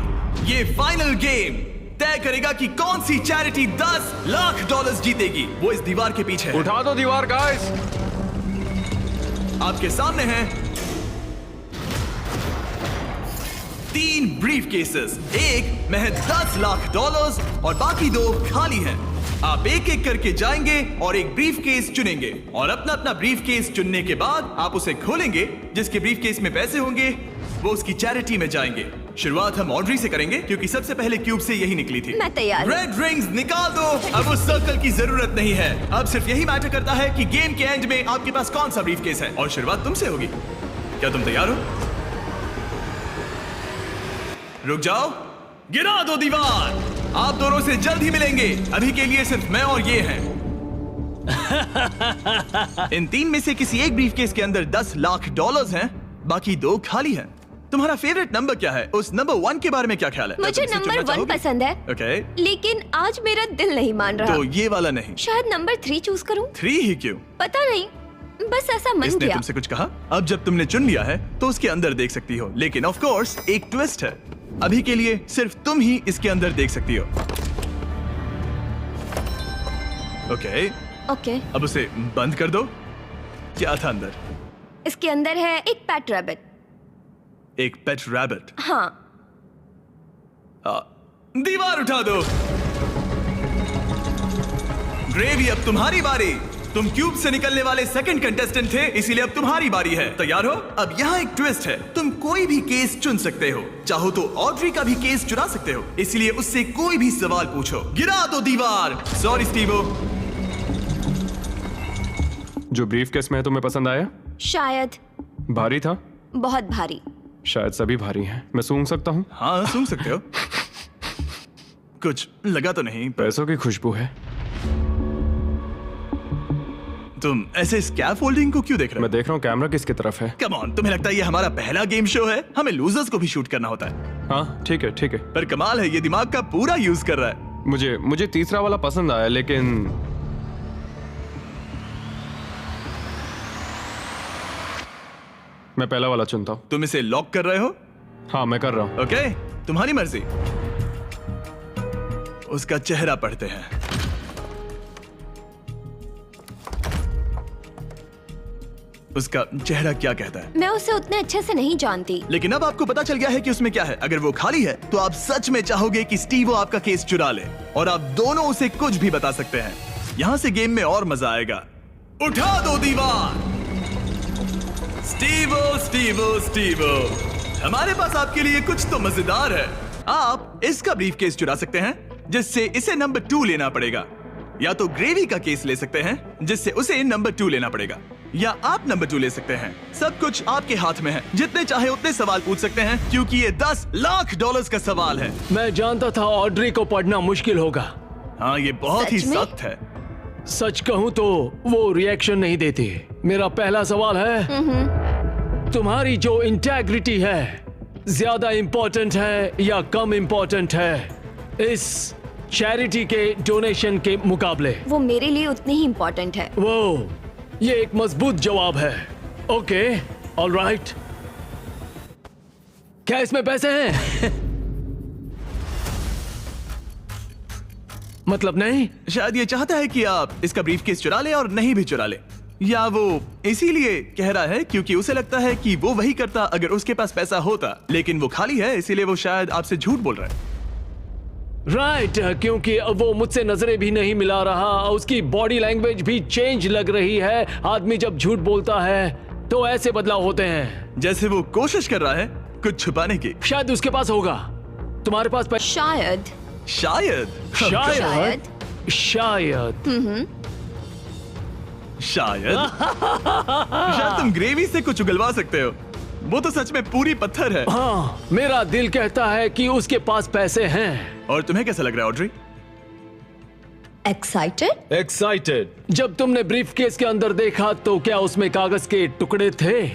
ये फाइनल गेम तय करेगा कि कौन सी चैरिटी $10 लाख जीतेगी। वो इस दीवार के पीछे है। उठा दो दीवार गाइस। आपके सामने हैं 3 ब्रीफ केसेस, एक में है $10 लाख और बाकी 2 खाली हैं। आप एक एक करके जाएंगे और एक ब्रीफ केस चुनेंगे, और अपना अपना ब्रीफ केस चुनने के बाद आप उसे खोलेंगे। जिसके ब्रीफ केस में पैसे होंगे वो उसकी चैरिटी में जाएंगे। शुरुआत हम ऑड्री से करेंगे क्योंकि सबसे पहले क्यूब से यही निकली थी। मैं तैयार हूं। रेड रिंग्स निकाल दो। अब उस सर्कल की जरूरत नहीं है। अब सिर्फ यही मैटर करता है कि गेम के एंड में आपके पास कौन सा ब्रीफ केस है, और शुरुआत तुमसे होगी। क्या तुम तैयार हो? रुक जाओ, गिरा दो दीवार। आप दोनों से जल्द ही मिलेंगे। अभी के लिए सिर्फ मैं और ये हैं। इन 3 में से किसी एक ब्रीफकेस के अंदर $10 लाख हैं, बाकी 2 खाली हैं। तुम्हारा फेवरेट नंबर क्या है? उस नंबर 1 के बारे में क्या ख्याल है? मुझे नंबर 1 पसंद है। ओके। लेकिन आज मेरा दिल नहीं मान रहा। तो ये वाला नहीं? शायद नंबर 3 चूज करूं। 3 ही क्यों? पता नहीं, बस ऐसा मन इसने किया। तुमसे कुछ कहा? अब जब तुमने चुन लिया है तो उसके अंदर देख सकती हो, लेकिन ऑफ कोर्स एक ट्विस्ट है। अभी के लिए सिर्फ तुम ही इसके अंदर देख सकती हो। ओके। ओके। अब उसे बंद कर दो। क्या था अंदर? इसके अंदर है एक पेट रैबिट। एक पेट रैबिट? हाँ। दीवार उठा दो। ग्रेवी, अब तुम्हारी बारी। तुम क्यूब से निकलने वाले सेकंड कंटेस्टेंट थे, इसीलिए अब तुम्हारी बारी है। तैयार हो? अब यहाँ एक ट्विस्ट है। तुम कोई भी केस चुन सकते हो। चाहो तो ऑड्री का भी केस चुरा सकते हो, इसलिए उससे कोई भी सवाल पूछो। गिरा दो दीवार। Sorry Stevo. जो ब्रीफ केस में है तुम्हें पसंद आया? शायद। भारी था? बहुत भारी। शायद सभी भारी हैं। मैं सूंघ सकता हूँ? हाँ, सूंघ सकते हो। कुछ लगा तो नहीं? पैसों की खुशबू है। तुम ऐसे स्कैफोल्डिंग को क्यों देख रहे हो? मैं देख रहा हूँ कैमरा किसकी तरफ है। कम ऑन, तुम्हें लगता है ये हमारा पहला गेम शो है? हमें लूजर्स को भी शूट करना होता है। हाँ ठीक है ठीक है। पर कमाल है, ये दिमाग का पूरा यूज कर रहा है। मुझे तीसरा वाला पसंद आया, लेकिन मैं पहला वाला चुनता हूँ। तुम इसे लॉक कर रहे हो? हाँ मैं कर रहा हूँ। ओके, तुम्हारी मर्जी। उसका चेहरा पढ़ते हैं। उसका चेहरा क्या कहता है? मैं उसे उतने अच्छे से नहीं जानती। लेकिन अब आपको पता चल गया है कि उसमें क्या है। अगर वो खाली है तो आप सच में चाहोगे कि स्टीवो आपका केस चुरा ले, और आप दोनों उसे कुछ भी बता सकते हैं। यहाँ से गेम में और मजा आएगा। उठा दो दीवार। स्टीवो स्टीवो स्टीवो, हमारे पास आपके लिए कुछ तो मजेदार है। आप इसका ब्रीफ केस चुरा सकते हैं, जिससे इसे नंबर 2 लेना पड़ेगा, या तो ग्रेवी का केस ले सकते हैं, जिससे उसे नंबर 2 लेना पड़ेगा, या आप नंबर 2 ले सकते हैं। सब कुछ आपके हाथ में है। जितने चाहे उतने सवाल पूछ सकते हैं, क्योंकि ये $10 लाख का सवाल है। मैं जानता था ऑड्री को पढ़ना मुश्किल होगा। हाँ, ये बहुत ही सख्त है। सच कहूँ तो वो रिएक्शन नहीं देती। मेरा पहला सवाल है, तुम्हारी जो इंटेग्रिटी है ज्यादा इंपॉर्टेंट है या कम इंपॉर्टेंट है इस चैरिटी के डोनेशन के मुकाबले? वो मेरे लिए उतनी ही इंपॉर्टेंट है। वो ये एक मजबूत जवाब है। Okay, alright. क्या इसमें पैसे हैं? मतलब नहीं? शायद ये चाहता है कि आप इसका ब्रीफकेस चुरा ले और नहीं भी चुरा ले, या वो इसीलिए कह रहा है क्योंकि उसे लगता है कि वो वही करता अगर उसके पास पैसा होता, लेकिन वो खाली है, इसीलिए वो शायद आपसे झूठ बोल रहा है। राइट क्योंकि वो मुझसे नजरें भी नहीं मिला रहा, उसकी बॉडी लैंग्वेज भी चेंज लग रही है। आदमी जब झूठ बोलता है तो ऐसे बदलाव होते हैं। जैसे वो कोशिश कर रहा है कुछ छुपाने की। शायद उसके पास होगा। तुम्हारे पास शायद शायद शायद शायद शायद शायद तुम ग्रेवी से कुछ उगलवा सकते हो। वो तो सच में पूरी पत्थर है। हाँ, मेरा दिल कहता है कि उसके पास पैसे हैं। और तुम्हें कैसा लग रहा है ऑड्री? एक्साइटेड। जब तुमने ब्रीफ केस के अंदर देखा तो क्या उसमें कागज के टुकड़े थे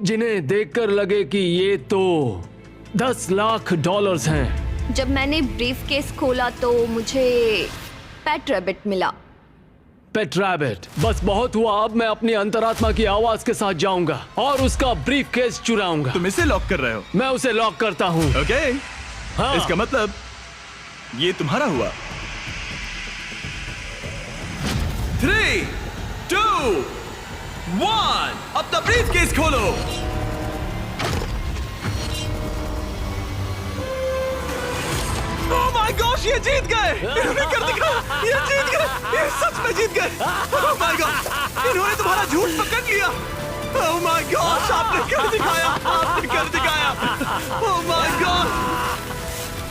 जिन्हें देखकर लगे कि ये तो $10 लाख हैं? जब मैंने ब्रीफ केस खोला तो मुझे पेट रैबिट मिला। पेट रैबिट, बस बहुत हुआ। अब मैं अपनी अंतरात्मा की आवाज के साथ जाऊंगा और उसका ब्रीफ केस चुराऊंगा। तुम इसे लॉक कर रहे हो? मैं उसे लॉक करता हूँ। ओके। हाँ। इसका मतलब ये तुम्हारा हुआ। 3, 2, 1 अपना ब्रीफ केस खोलो। ओह माय गॉश, ये जीत गए। इन्होंने कर दिखाया, ये जीत गए, ये सच में जीत गए। ओह माय गॉड, इन्होंने तुम्हारा झूठ पकड़ लिया। ओह माय गॉश, आपने कर दिखाया, आपने कर दिखाया। Oh my God.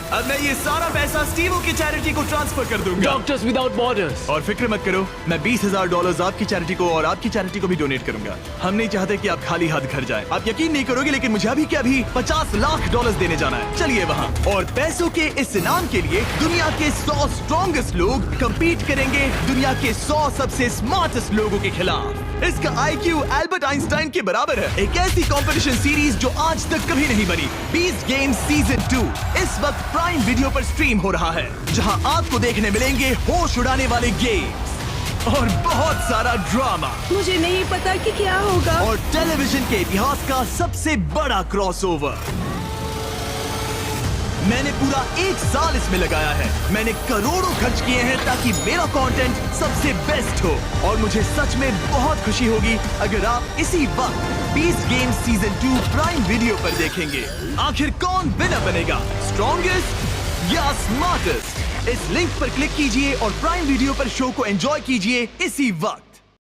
अब मैं ये सारा पैसा स्टीवो की चैरिटी को ट्रांसफर कर दूंगा। Doctors without borders. और फिक्र मत करो, मैं $20,000 आपकी चैरिटी को और आपकी चैरिटी को भी डोनेट करूंगा। हम नहीं चाहते कि आप खाली हाथ घर जाएं। आप यकीन नहीं करोगे लेकिन मुझे अभी के अभी $50 लाख देने जाना है। चलिए वहाँ। और पैसों के इस इनाम के लिए दुनिया के 100 स्ट्रॉन्गेस्ट लोग कम्पीट करेंगे दुनिया के 100 सबसे स्मार्टेस्ट लोगों के खिलाफ। इसका IQ एल्बर्ट आइंस्टाइन के बराबर है। एक ऐसी कंपटीशन सीरीज जो आज तक कभी नहीं बनी। बीस्ट गेम्स सीजन 2 इस वक्त प्राइम वीडियो पर स्ट्रीम हो रहा है, जहां आपको देखने मिलेंगे होश उड़ाने वाले गेम्स और बहुत सारा ड्रामा। मुझे नहीं पता कि क्या होगा। और टेलीविजन के इतिहास का सबसे बड़ा क्रॉसओवर। मैंने पूरा 1 साल इसमें लगाया है। मैंने करोड़ों खर्च किए हैं ताकि मेरा कंटेंट सबसे बेस्ट हो। और मुझे सच में बहुत खुशी होगी अगर आप इसी वक्त beast games season 2 prime video पर देखेंगे। आखिर कौन विनर बनेगा, स्ट्रॉन्गेस्ट या स्मार्टेस्ट? इस लिंक पर क्लिक कीजिए और प्राइम वीडियो पर शो को एंजॉय कीजिए इसी वक्त।